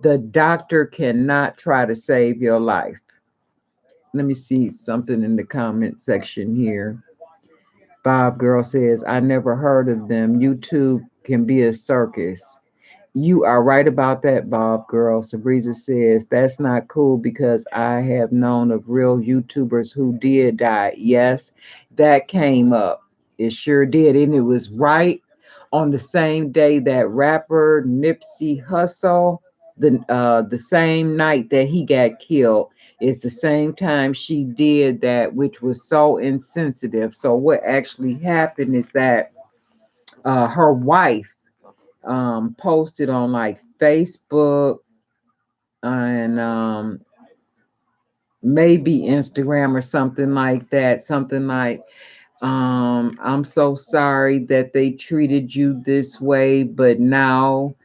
the doctor cannot try to save your life. Let me see something in the comment section here. Bob Girl says, I never heard of them. YouTube can be a circus. You are right about that, Bob Girl. Sabrina says, that's not cool because I have known of real YouTubers who did die. Yes, that came up. It sure did. And it was right on the same day that rapper Nipsey Hussle, the same night that he got killed, is the same time she did that, which was so insensitive. So what actually happened is that her wife posted on like Facebook and maybe Instagram or something like that, something like, I'm so sorry that they treated you this way, but now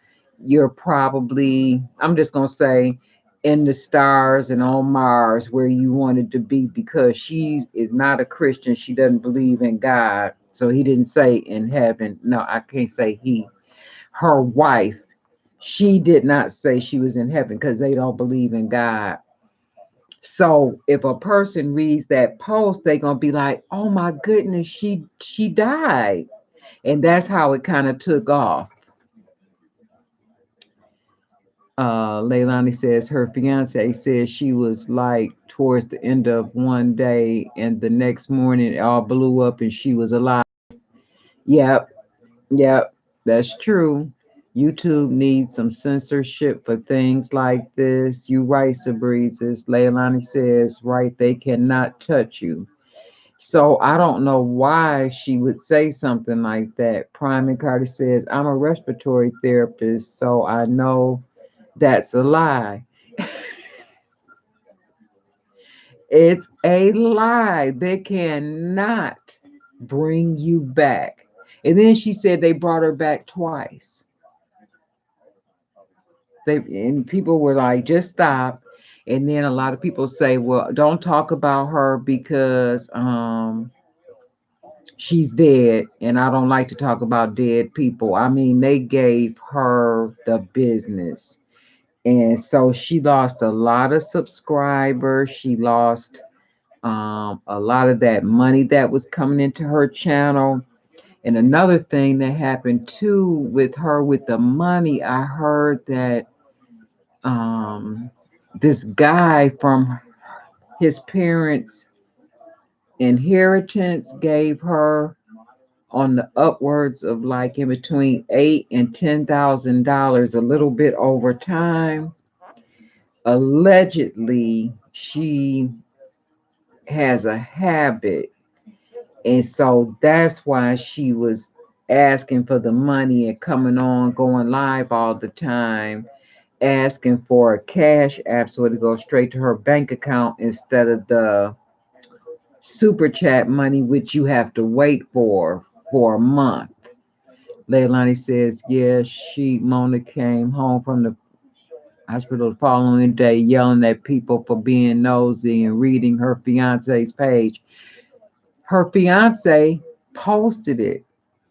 you're probably, I'm just going to say, in the stars and on Mars where you wanted to be, because she is not a Christian. She doesn't believe in God. So he didn't say in heaven. No, I can't say he. Her wife, she did not say she was in heaven because they don't believe in God. So if a person reads that post, they're gonna be like, "Oh my goodness, she died," and that's how it kind of took off. Leilani says her fiance says she was like towards the end of one day, and the next morning it all blew up and she was alive. Yep, yep, that's true. YouTube needs some censorship for things like this. You right, Sabrizes. Leilani says, right, they cannot touch you. So I don't know why she would say something like that. Prime and Carter says, I'm a respiratory therapist, so I know that's a lie. It's a lie. They cannot bring you back. And then she said they brought her back twice. And people were like, just stop. And then a lot of people say, well, don't talk about her because she's dead, and I don't like to talk about dead people. I mean, they gave her the business. And so she lost a lot of subscribers. She lost a lot of that money that was coming into her channel. And another thing that happened too with her with the money, I heard that this guy from his parents' inheritance gave her on the upwards of like in between $8,000 and $10,000, a little bit over time. Allegedly, she has a habit, and so that's why she was asking for the money and coming on, going live all the time, asking for a cash app so it goes straight to her bank account instead of the super chat money, which you have to wait for a month. Leilani says, yeah, Mona came home from the hospital the following day yelling at people for being nosy and reading her fiance's page. Her fiance posted it.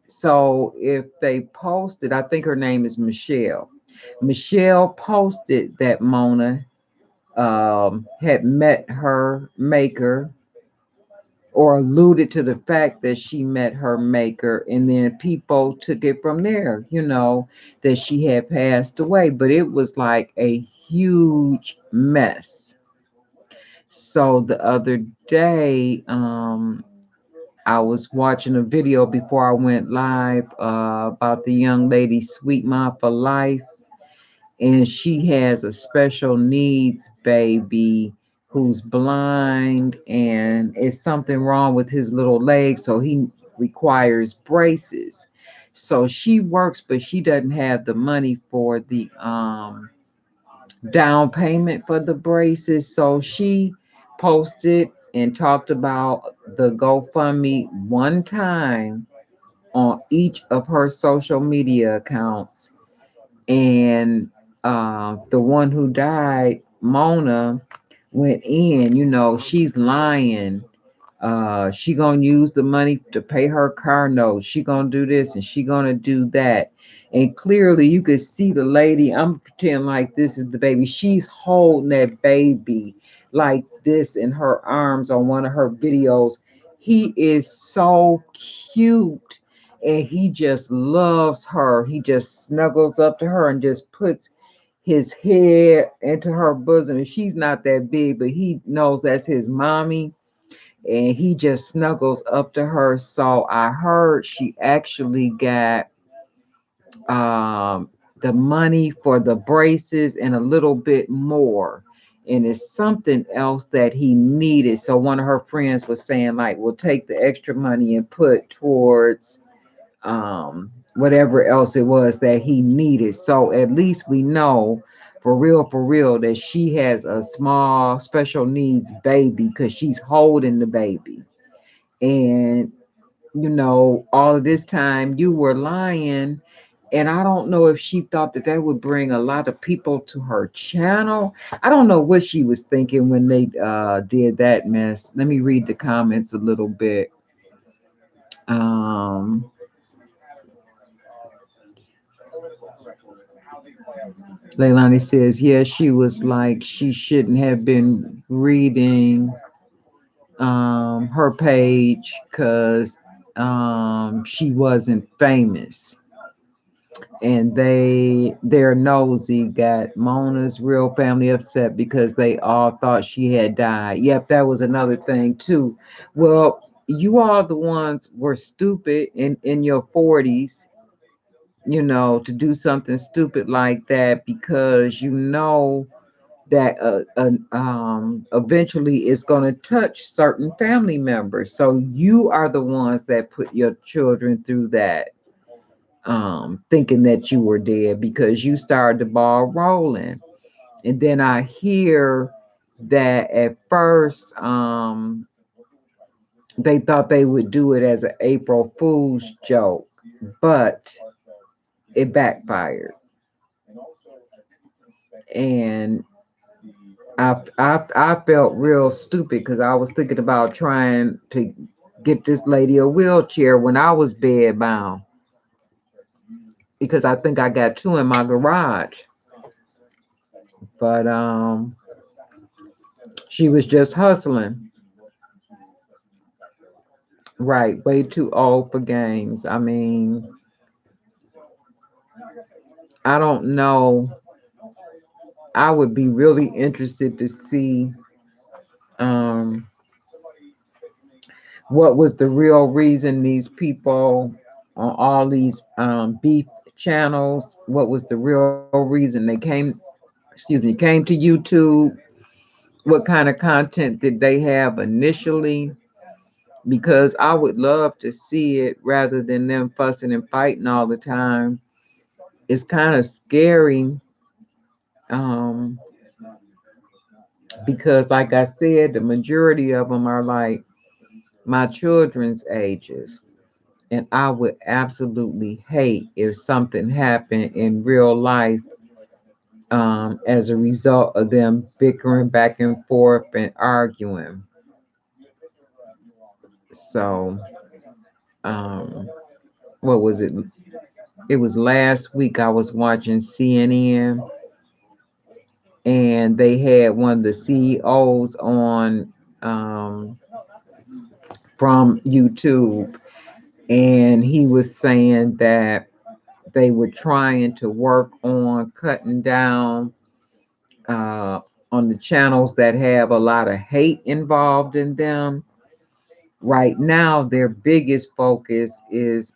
So if they posted, I think her name is Michelle. Michelle posted that Mona had met her maker or alluded to the fact that she met her maker, and then people took it from there, that she had passed away. But it was like a huge mess. So the other day, I was watching a video before I went live about the young lady Sweet Mom for Life, and she has a special needs baby who's blind, and it's something wrong with his little leg, so he requires braces. So she works, but she doesn't have the money for the down payment for the braces. So she posted and talked about the GoFundMe one time on each of her social media accounts, and the one who died, Mona, went in. She's lying. She gonna use the money to pay her car note. She gonna do this and she gonna do that. And clearly you could see the lady. I'm pretending like this is the baby. She's holding that baby like this in her arms on one of her videos. He is so cute, and he just loves her. He just snuggles up to her and just puts his head into her bosom. And she's not that big, but he knows that's his mommy, and he just snuggles up to her. So I heard she actually got um, the money for the braces and a little bit more. And it's something else that he needed. So one of her friends was saying, like, we'll take the extra money and put towards whatever else it was that he needed. So at least we know for real, that she has a small special needs baby because she's holding the baby. And all of this time you were lying. And I don't know if she thought that that would bring a lot of people to her channel. I don't know what she was thinking when they did that mess. Let me read the comments a little bit. Um, Leilani says, yeah, she was like, she shouldn't have been reading her page because she wasn't famous. And their nosy got Mona's real family upset because they all thought she had died. Yep, that was another thing too. Well, you all the ones were stupid in your 40s, to do something stupid like that, because that eventually it's going to touch certain family members. So you are the ones that put your children through that, thinking that you were dead because you started the ball rolling. And then I hear that at first they thought they would do it as an April Fool's joke, but it backfired. And I felt real stupid because I was thinking about trying to get this lady a wheelchair when I was bedbound, because I think I got two in my garage. But she was just hustling. Right, way too old for games. I mean, I don't know. I would be really interested to see um what was the real reason these people on all these beef channels, what was the real reason they came to YouTube, what kind of content did they have initially, because I would love to see it rather than them fussing and fighting all the time. It's kind of scary, um, because, like I said, the majority of them are like my children's ages. And I would absolutely hate if something happened in real life, as a result of them bickering back and forth and arguing. So, um, what was it? It was last week I was watching CNN, and they had one of the CEOs on, from YouTube, and he was saying that they were trying to work on cutting down, uh, on the channels that have a lot of hate involved in them. Right now, their biggest focus is,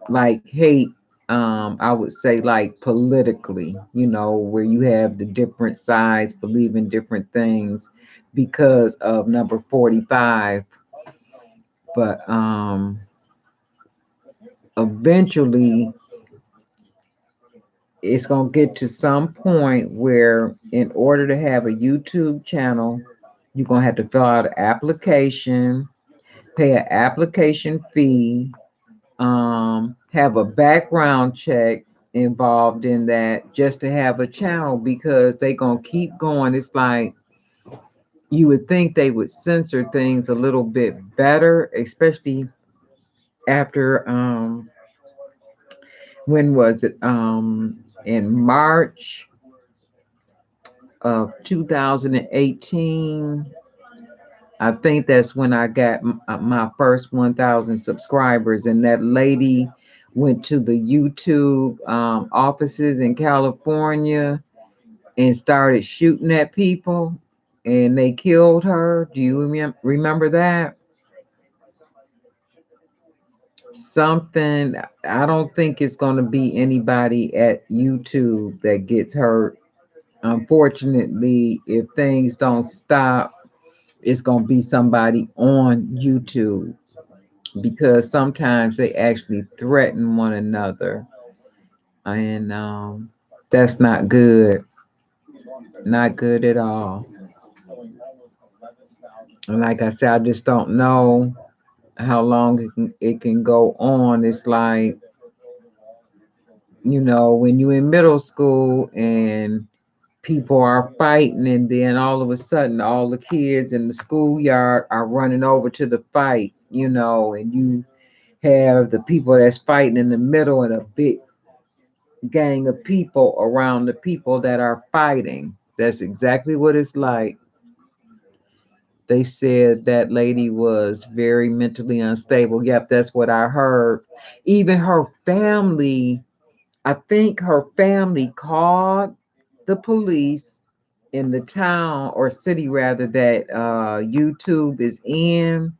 like hate, I would say like politically, where you have the different sides believing different things because of number 45. But eventually it's going to get to some point where, in order to have a YouTube channel, you're going to have to fill out an application, pay an application fee, have a background check involved in that just to have a channel, because they gonna keep going. It's like you would think they would censor things a little bit better, especially after, when was it? In March of 2018. I think that's when I got my first 1,000 subscribers, and that lady went to the YouTube, offices in California and started shooting at people, and they killed her. Do you remember that? Something, I don't think it's going to be anybody at YouTube that gets hurt. Unfortunately, if things don't stop, it's going to be somebody on YouTube, because sometimes they actually threaten one another, and that's not good, not good at all. And like I said, I just don't know how long it can go on. It's like, when you're in middle school and people are fighting, and then all of a sudden all the kids in the schoolyard are running over to the fight, and you have the people that's fighting in the middle and a big gang of people around the people that are fighting. That's exactly what it's like. They said that lady was very mentally unstable. Yep, that's what I heard. Even her family, I think her family called the police in the town or city rather that YouTube is in,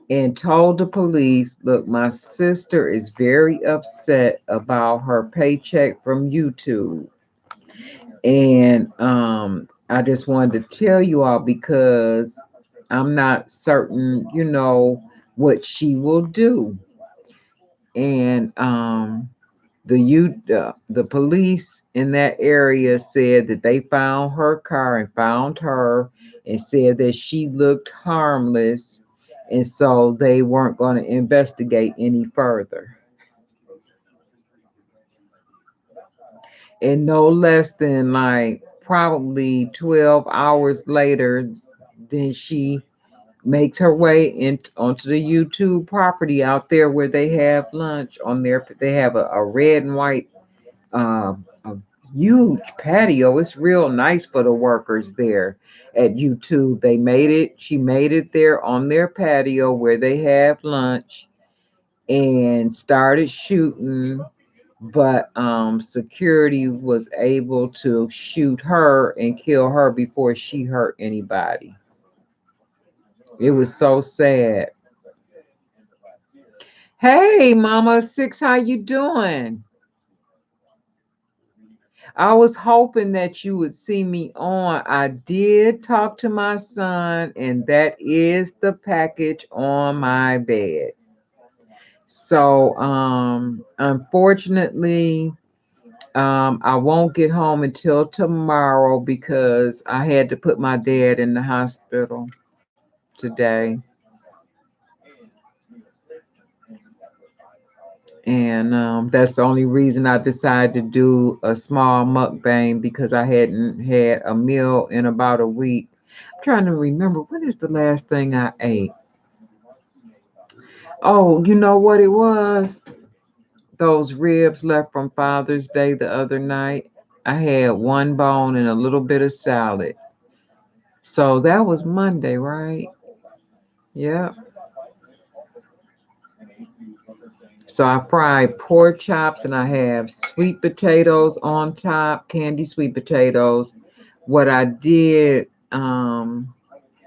and told the police, look, my sister is very upset about her paycheck from YouTube. And I just wanted to tell you all, because I'm not certain, what she will do. And the police in that area said that they found her car and found her, and said that she looked harmless, and so they weren't going to investigate any further. And no less than like probably 12 hours later, then she makes her way in onto the YouTube property out there where they have lunch on there. They have a red and white, a huge patio. It's real nice for the workers there at YouTube. She made it there on their patio where they have lunch, and started shooting, but security was able to shoot her and kill her before she hurt anybody. It was so sad. Hey, Mama Six, how you doing? I was hoping that you would see me on. I did talk to my son, and that is the package on my bed. So, unfortunately, I won't get home until tomorrow because I had to put my dad in the hospital today. And that's the only reason I decided to do a small mukbang because I hadn't had a meal in about a week. I'm trying to remember when is the last thing I ate. Oh, you know what it was? Those ribs left from Father's Day the other night. I had one bone and a little bit of salad. So that was Monday, right? Yeah. So I fried pork chops and I have sweet potatoes on top, candy sweet potatoes. What I did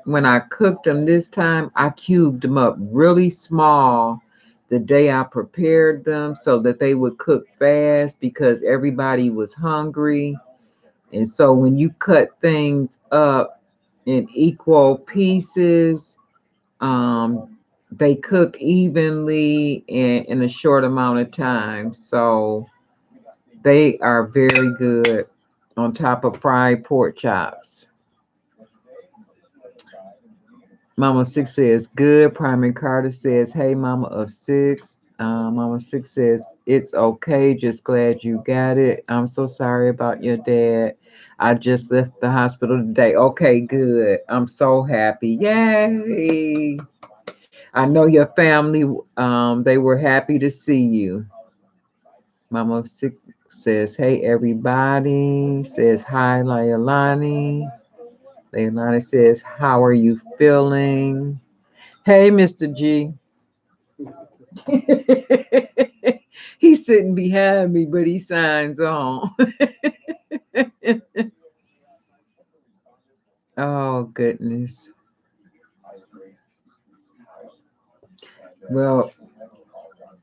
when I cooked them this time, I cubed them up really small the day I prepared them so that they would cook fast because everybody was hungry. And so when you cut things up in equal pieces, um, they cook evenly in a short amount of time. So they are very good on top of fried pork chops. Mama Six says, good. Primary Carter says, hey, Mama of Six. Mama Six says, it's okay. Just glad you got it. I'm so sorry about your dad. I just left the hospital today. Okay, good. I'm so happy. Yay. I know your family, they were happy to see you. Mama of Six says, hey, everybody. Says, hi, Leilani. Leilani says, how are you feeling? Hey, Mr. G. He's sitting behind me, but he signs on. Oh, goodness. Well,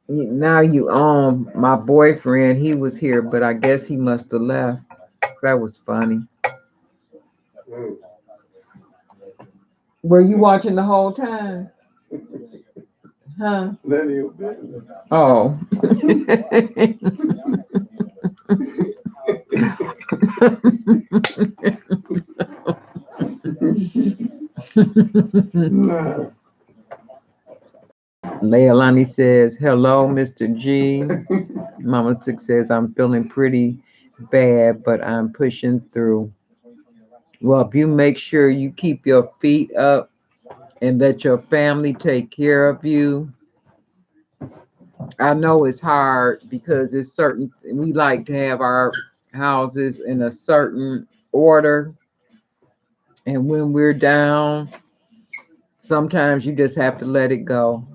now you own my boyfriend. He was here, but I guess he must have left. That was funny. Were you watching the whole time? Huh? Oh. Leilani says, hello, Mr. G. Mama Six says, I'm feeling pretty bad, but I'm pushing through. Well, if you make sure you keep your feet up and let your family take care of you, I know it's hard because it's certain, we like to have our houses in a certain order. And when we're down, sometimes you just have to let it go.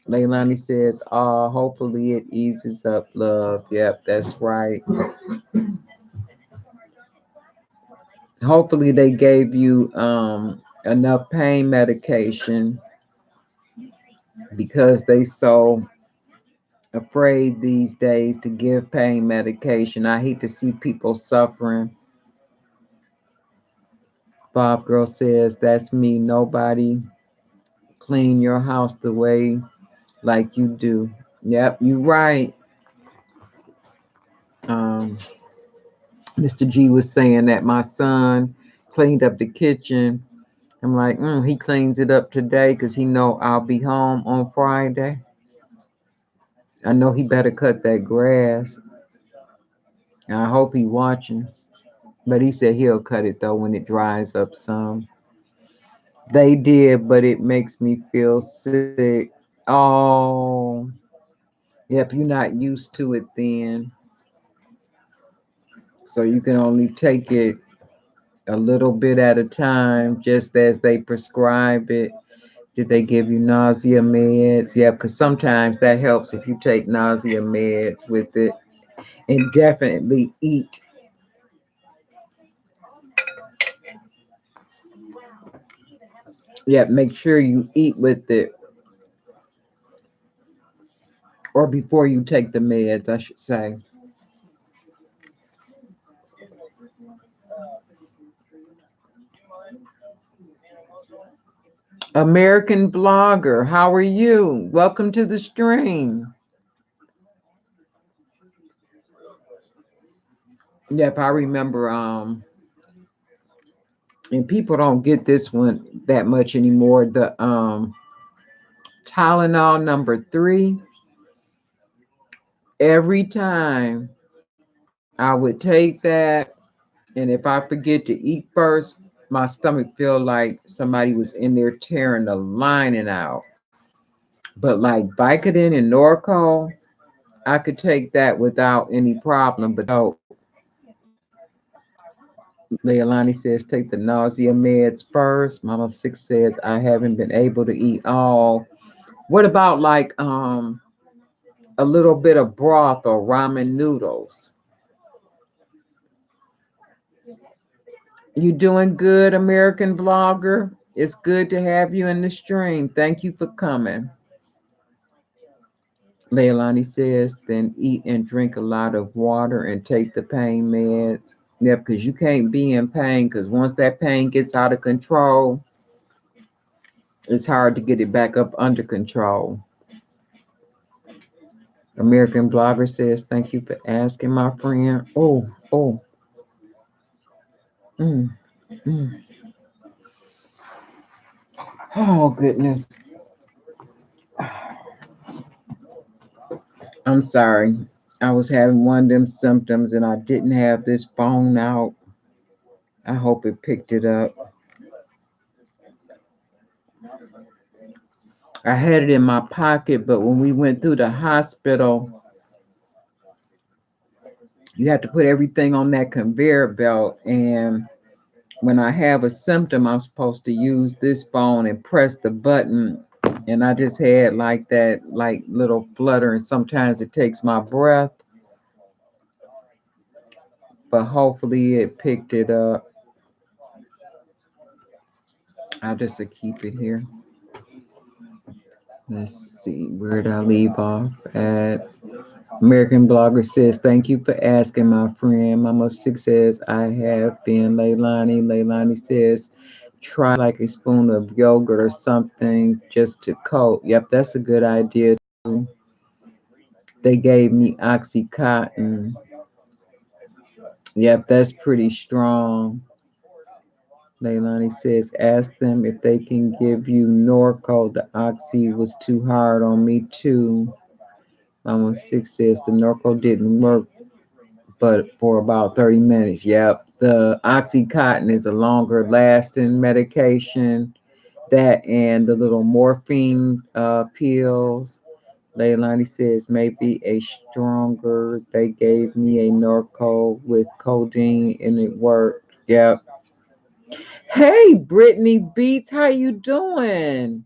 Leilani says, oh, hopefully it eases up, love. Yep, that's right. Hopefully they gave you enough pain medication because they so afraid these days to give pain medication. I hate to see people suffering. Bob Girl says, that's me. Nobody clean your house the way like you do. Yep, you right. Um, Mr. G was saying that my son cleaned up the kitchen. I'm like, he cleans it up today because he know I'll be home on Friday. I know he better cut that grass. I hope he watching. But he said he'll cut it though when it dries up some. They did, but it makes me feel sick. Oh, yep, you're not used to it then. So you can only take it a little bit at a time, just as they prescribe it. Did they give you nausea meds? Yeah, because sometimes that helps if you take nausea meds with it. And definitely eat. Yeah, make sure you eat with it. or before you take the meds, I should say. American blogger, how are you? Welcome to the stream. Yep, I remember and people don't get this one that much anymore. The Tylenol number 3. Every time I would take that, and if I forget to eat first, my stomach feel like somebody was in there tearing the lining out. But like Vicodin and Norco, I could take that without any problem. But oh, Leilani says take the nausea meds first. Mama Six says I haven't been able to eat all. What about like a little bit of broth or ramen noodles? You doing good, American blogger? It's good to have you in the stream. Thank you for coming. Leilani says, then eat and drink a lot of water and take the pain meds. Yeah, because you can't be in pain because once that pain gets out of control, it's hard to get it back up under control. American blogger says, thank you for asking, my friend. Oh. Mm, mm. Oh, goodness. I'm sorry. I was having one of them symptoms and I didn't have this phone out. I hope it picked it up. I had it in my pocket, but when we went through the hospital, you have to put everything on that conveyor belt. And when I have a symptom, I'm supposed to use this phone and press the button. And I just had like that, like little flutter. And sometimes it takes my breath, but hopefully it picked it up. I'll just keep it here. Let's see, where did I leave off at? American blogger says, thank you for asking, my friend. Mama Six says, I have been. Leilani. Leilani says, try like a spoon of yogurt or something just to coat. Yep, that's a good idea too. They gave me Oxycontin. Yep, that's pretty strong. Leilani says, ask them if they can give you Norco. The Oxy was too hard on me too. Mama Six says the Norco didn't work but for about 30 minutes. Yep. The Oxycontin is a longer lasting medication. That and the little morphine pills. Leilani says maybe a stronger. They gave me a Norco with codeine and it worked. Yep. Hey, Brittany Beats, how you doing?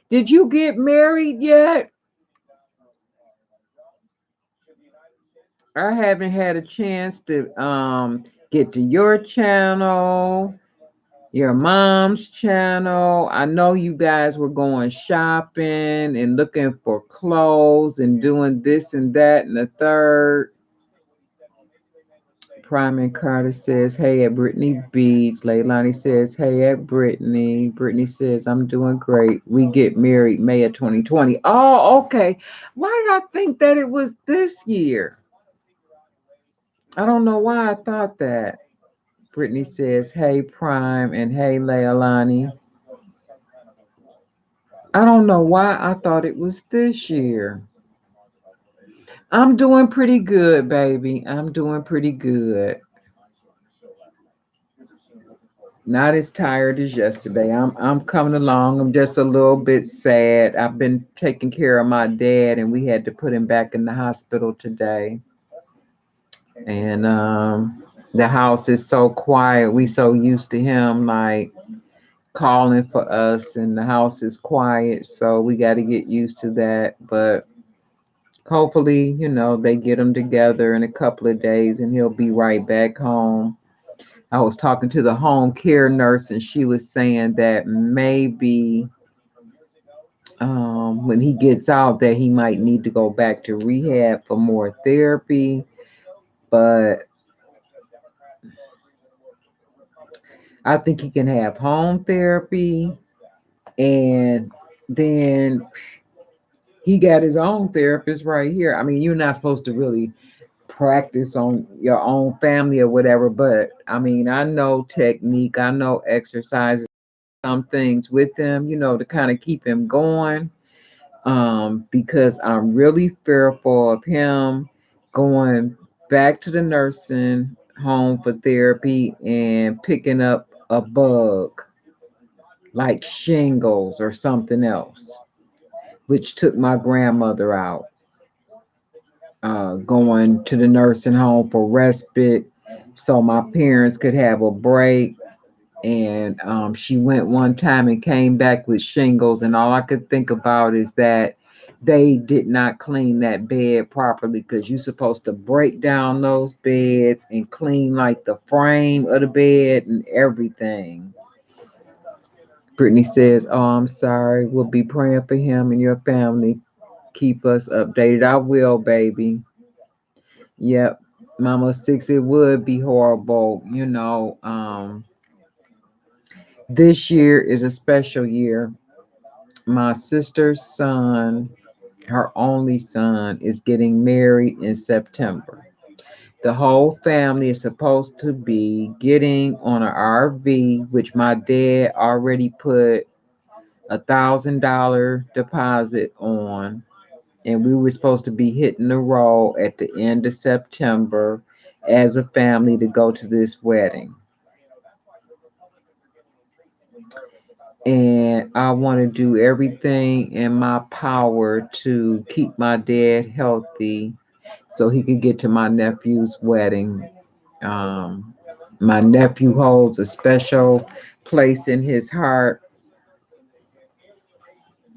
Did you get married yet? I haven't had a chance to get to your channel, your mom's channel. I know you guys were going shopping and looking for clothes and doing this and that and the third. Prime and Carter says, hey at Brittany Beats. Leilani says, hey at Brittany. Brittany says, I'm doing great. We get married May of 2020. Oh, okay. Why did I think that it was this year? I don't know why I thought that. Brittany says, hey, Prime, and hey, Leilani. I don't know why I thought it was this year. I'm doing pretty good, baby. I'm doing pretty good. Not as tired as yesterday. I'm coming along. I'm just a little bit sad. I've been taking care of my dad, and we had to put him back in the hospital today. And the house is so quiet. We so used to him like calling for us, and the house is quiet, so we got to get used to that. But hopefully, they get him together in a couple of days, and he'll be right back home. I was talking to the home care nurse, and she was saying that maybe when he gets out that he might need to go back to rehab for more therapy. But I think he can have home therapy, and then he got his own therapist right here. I mean, you're not supposed to really practice on your own family or whatever, but I mean, I know technique, I know exercises, some things with him, to kind of keep him going. Because I'm really fearful of him going back to the nursing home for therapy and picking up a bug like shingles or something else, which took my grandmother out. Going to the nursing home for respite so my parents could have a break. And she went one time and came back with shingles. And all I could think about is that they did not clean that bed properly, because you're supposed to break down those beds and clean like the frame of the bed and everything. Brittany says, "Oh, I'm sorry. We'll be praying for him and your family. Keep us updated." I will, baby. Yep. Mama Six, it would be horrible. This year is a special year. My sister's son, her only son, is getting married in September. The whole family is supposed to be getting on an RV, which my dad already put $1,000 deposit on, and we were supposed to be hitting the road at the end of September as a family to go to this wedding. And I want to do everything in my power to keep my dad healthy so he could get to my nephew's wedding. Um, my nephew holds a special place in his heart,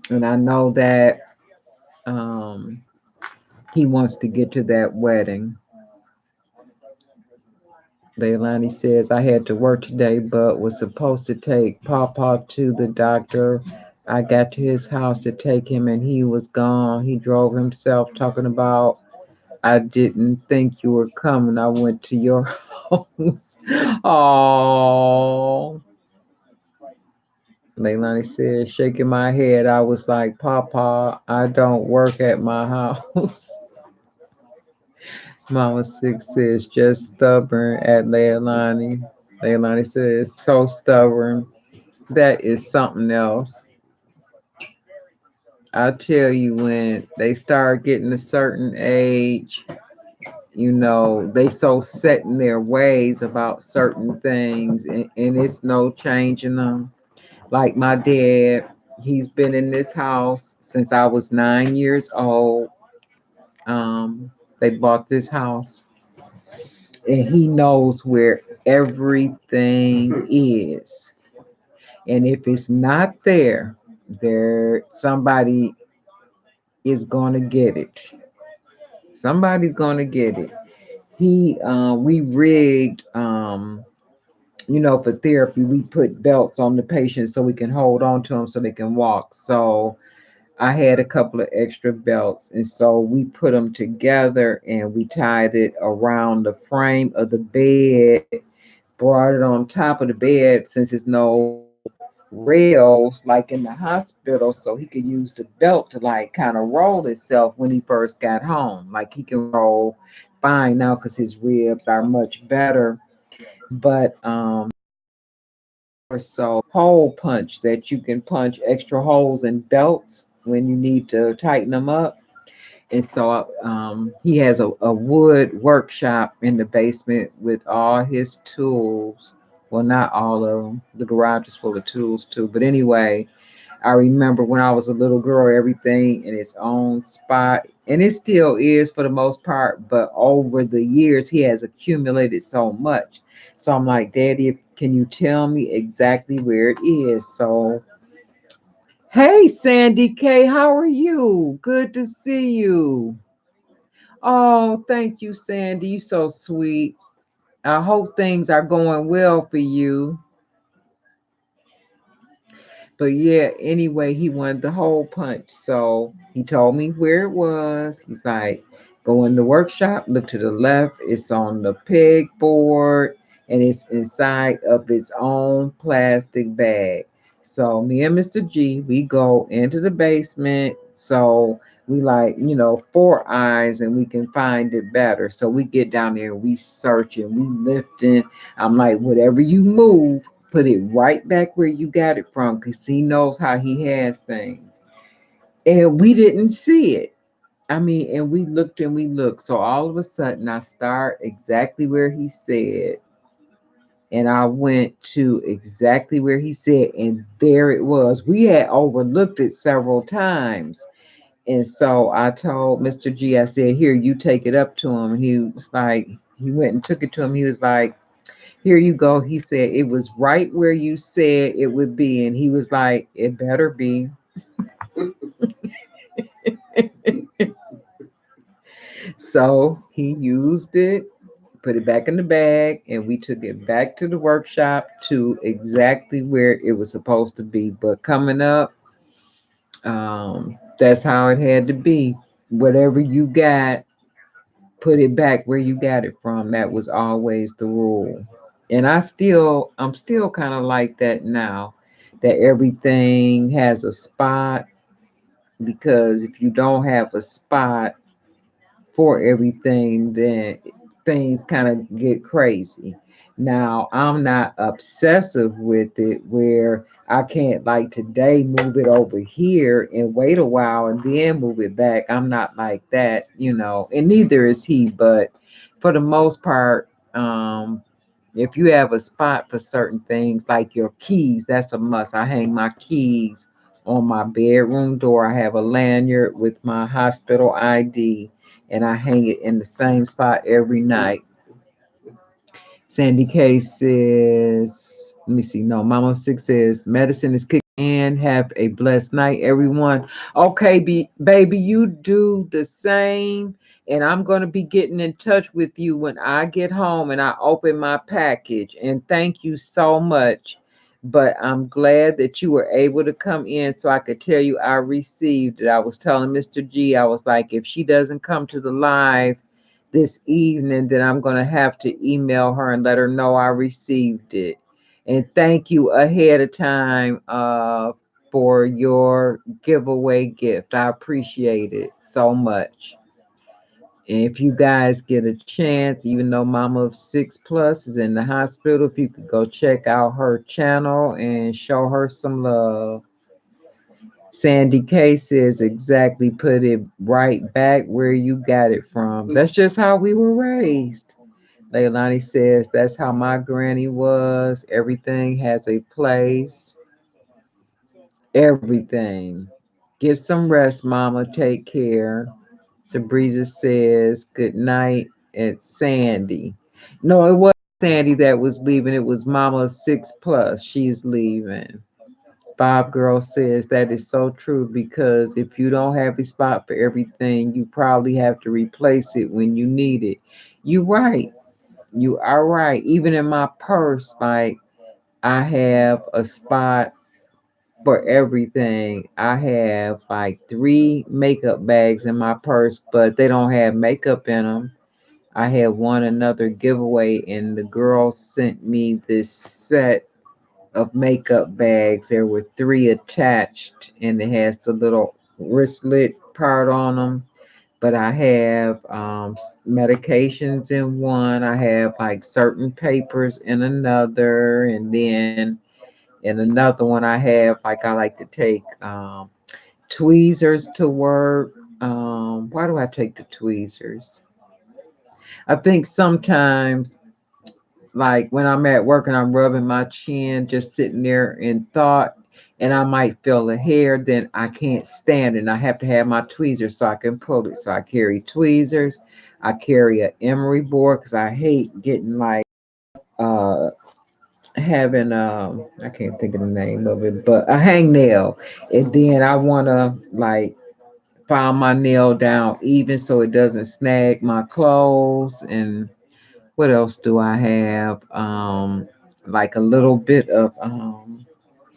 and I know that um, he wants to get to that wedding. Leilani says, "I had to work today, but was supposed to take Papa to the doctor. I got to his house to take him, and he was gone. He drove himself, talking about, I didn't think you were coming. I went to your house." Oh, Leilani says, shaking my head. I was like, "Papa, I don't work at my house." Mama Six says, "Just stubborn at Leilani." Leilani says, "So stubborn. That is something else." I tell you, when they start getting a certain age, they so set in their ways about certain things, and it's no changing them. Like my dad, he's been in this house since I was 9 years old. They bought this house, and he knows where everything is. And if it's not there, somebody is gonna get it. Somebody's gonna get it. We rigged, for therapy. We put belts on the patients so we can hold on to them so they can walk. So I had a couple of extra belts, and so we put them together and we tied it around the frame of the bed, brought it on top of the bed since it's no rails like in the hospital, so he could use the belt to like kind of roll himself when he first got home. Like he can roll fine now because his ribs are much better. But or so hole punch that you can punch extra holes in belts when you need to tighten them up. And so he has a wood workshop in the basement with all his tools. Well, not all of them. The garage is full of tools too. But anyway, I remember when I was a little girl, everything in its own spot. And it still is for the most part. But over the years, he has accumulated so much. So I'm like, Daddy, can you tell me exactly where it is? So, hey, Sandy K, how are you? Good to see you. Oh, thank you, Sandy. You so sweet. I hope things are going well for you. But yeah, anyway, he wanted the hole punch. So he told me where it was. He's like, go in the workshop, look to the left. It's on the pegboard and it's inside of its own plastic bag. So me and Mr. G, we go into the basement. So we like, four eyes and we can find it better. So we get down there and we searching, we lifting. I'm like, whatever you move, put it right back where you got it from because he knows how he has things. And we didn't see it. I mean, and we looked and we looked. So all of a sudden, I start exactly where he said. And I went to exactly where he said, and there it was. We had overlooked it several times. And so I told Mr. G, I said, here, you take it up to him. And he was like, he went and took it to him. He was like, here you go. He said it was right where you said it would be. And he was like, it better be. So he used it, put it back in the bag, and we took it back to the workshop to exactly where it was supposed to be. But coming up, that's how it had to be. Whatever you got, put it back where you got it from. That was always the rule. And I'm still kind of like that now, that everything has a spot, because if you don't have a spot for everything, then things kind of get crazy. Now, I'm not obsessive with it where I can't, like today, move it over here and wait a while and then move it back. I'm not like that, and neither is he. But for the most part, if you have a spot for certain things, like your keys, that's a must. I hang my keys on my bedroom door. I have a lanyard with my hospital ID, and I hang it in the same spot every night. Sandy K says, let me see. No, Mama Six says, medicine is kicking in. Have a blessed night, everyone. Okay, baby, you do the same. And I'm going to be getting in touch with you when I get home and I open my package. And thank you so much. But I'm glad that you were able to come in so I could tell you I received it. I was telling Mr. G, I was like, if she doesn't come to the live this evening, then I'm going to have to email her and let her know I received it. And thank you ahead of time for your giveaway gift. I appreciate it so much. And if you guys get a chance, even though Mama of Six Plus is in the hospital, if you could go check out her channel and show her some love. Sandy K says exactly, put it right back where you got it from. That's just how we were raised. Leilani says that's how my granny was. Everything has a place. Everything. Get some rest, mama. Take care. Sabrina says good night. It's Sandy. No, it wasn't Sandy that was leaving. It was Mama of Six Plus. She's leaving. Bob Girl says that is so true, because if you don't have a spot for everything, you probably have to replace it when you need it. You right. You are right. Even in my purse, like I have a spot for everything. I have like three makeup bags in my purse, but they don't have makeup in them. I had won another giveaway, and the girl sent me this set of makeup bags. There were three attached, and it has the little wristlet part on them. But I have medications in one. I have like certain papers in another, and then in another one I have, like, I like to take tweezers to work. Why do I take the tweezers? I think sometimes, like when I'm at work and I'm rubbing my chin, just sitting there in thought, and I might feel a hair, then I can't stand it. And I have to have my tweezers so I can pull it. So I carry tweezers. I carry a emery board because I hate getting like uh having I can't think of the name of it, but a hangnail. And then I wanna like file my nail down even so it doesn't snag my clothes. And what else do I have? Like a little bit of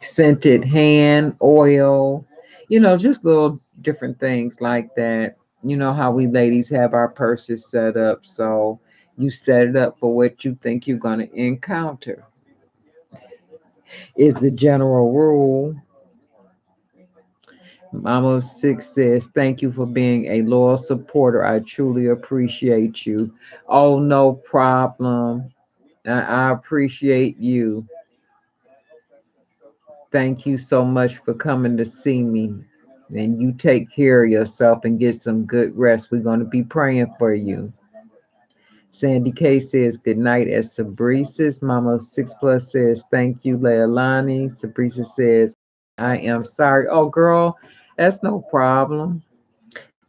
scented hand oil, just little different things like that. You know how we ladies have our purses set up, so you set it up for what you think you're going to encounter, is the general rule. Mama of Six says, thank you for being a loyal supporter. I truly appreciate you. Oh, no problem. I appreciate you. Thank you so much for coming to see me. And you take care of yourself and get some good rest. We're going to be praying for you. Sandy K says, good night at Sabrices. Mama of Six Plus says, thank you, Leilani. Sabrices says, I am sorry. Oh, girl, that's no problem.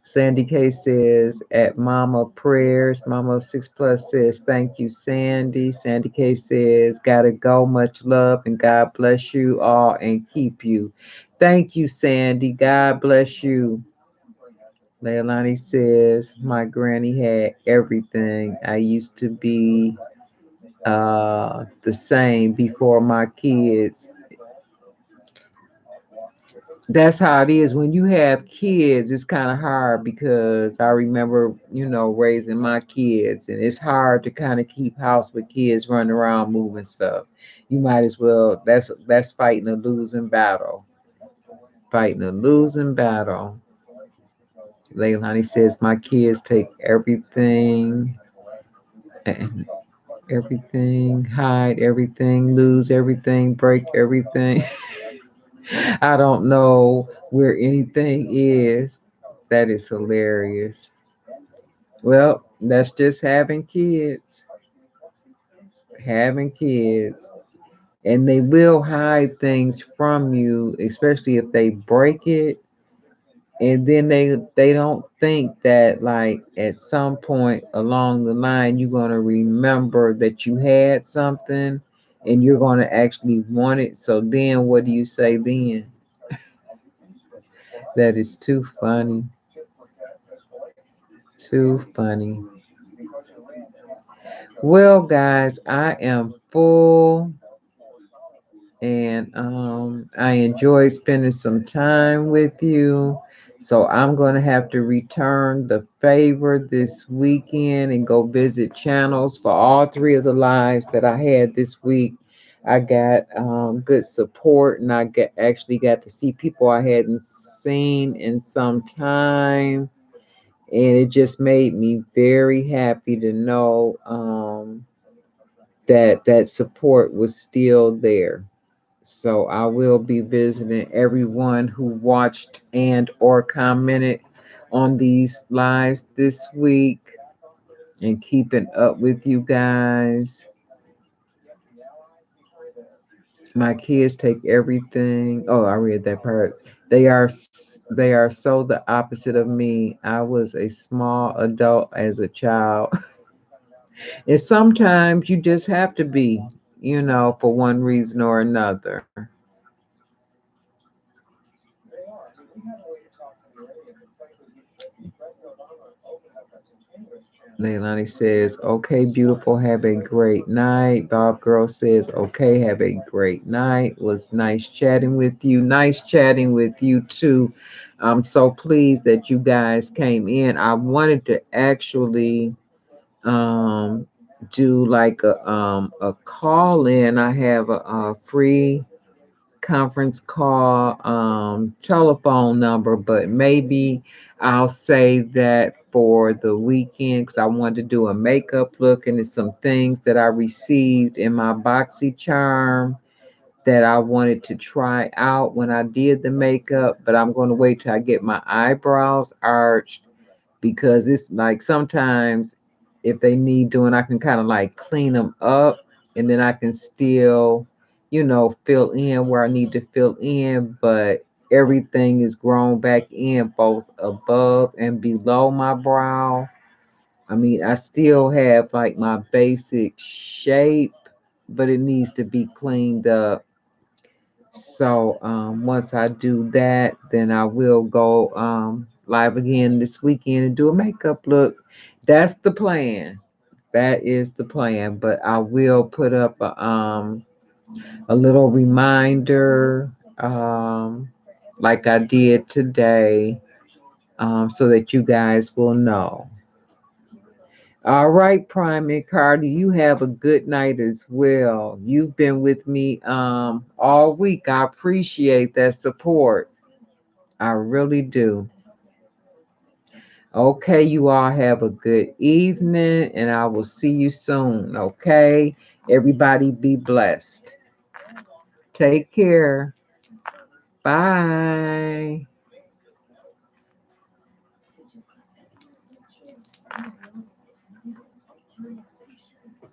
Sandy K says, at Mama Prayers. Mama of Six Plus says, thank you, Sandy. Sandy K says, gotta go. Much love and God bless you all and keep you. Thank you, Sandy. God bless you. Leilani says, my granny had everything. I used to be the same before my kids. That's how it is when you have kids. It's kind of hard because I remember, raising my kids, and it's hard to kind of keep house with kids running around moving stuff. You might as well. That's fighting a losing battle. Fighting a losing battle. Leilani says my kids take everything and everything, hide everything, lose everything, break everything. I don't know where anything is. That is hilarious. Well, that's just having kids. Having kids. And they will hide things from you, especially if they break it. And then they don't think that like at some point along the line you're gonna remember that you had something and you're gonna actually want it. So then what do you say then? That is too funny. Too funny. Well, guys, I am full and I enjoyed spending some time with you. So I'm going to have to return the favor this weekend and go visit channels for all three of the lives that I had this week. I got good support and actually got to see people I hadn't seen in some time. And it just made me very happy to know that support was still there. So I will be visiting everyone who watched and or commented on these lives this week and keeping up with you guys. My kids take everything. Oh, I read that part. They are so the opposite of me. I was a small adult as a child. And sometimes you just have to be, for one reason or another. Leilani says, okay, beautiful, have a great night. Bob Girl says, okay, have a great night. Was nice chatting with you. Nice chatting with you too. I'm so pleased that you guys came in. I wanted to actually um do like a call in. I have a free conference call telephone number, but maybe I'll save that for the weekend because I wanted to do a makeup look and there's some things that I received in my boxy charm that I wanted to try out when I did the makeup, but I'm going to wait till I get my eyebrows arched because it's like sometimes if they need doing, I can kind of like clean them up and then I can still, fill in where I need to fill in, but everything is grown back in both above and below my brow. I mean, I still have like my basic shape, but it needs to be cleaned up. So once I do that, then I will go live again this weekend and do a makeup look. That's the plan. That is the plan. But I will put up a a little reminder, like I did today, so that you guys will know. All right, Prime and Cardi, you have a good night as well. You've been with me all week. I appreciate that support. I really do. Okay, you all have a good evening, and I will see you soon. Okay, everybody be blessed. Take care. Bye.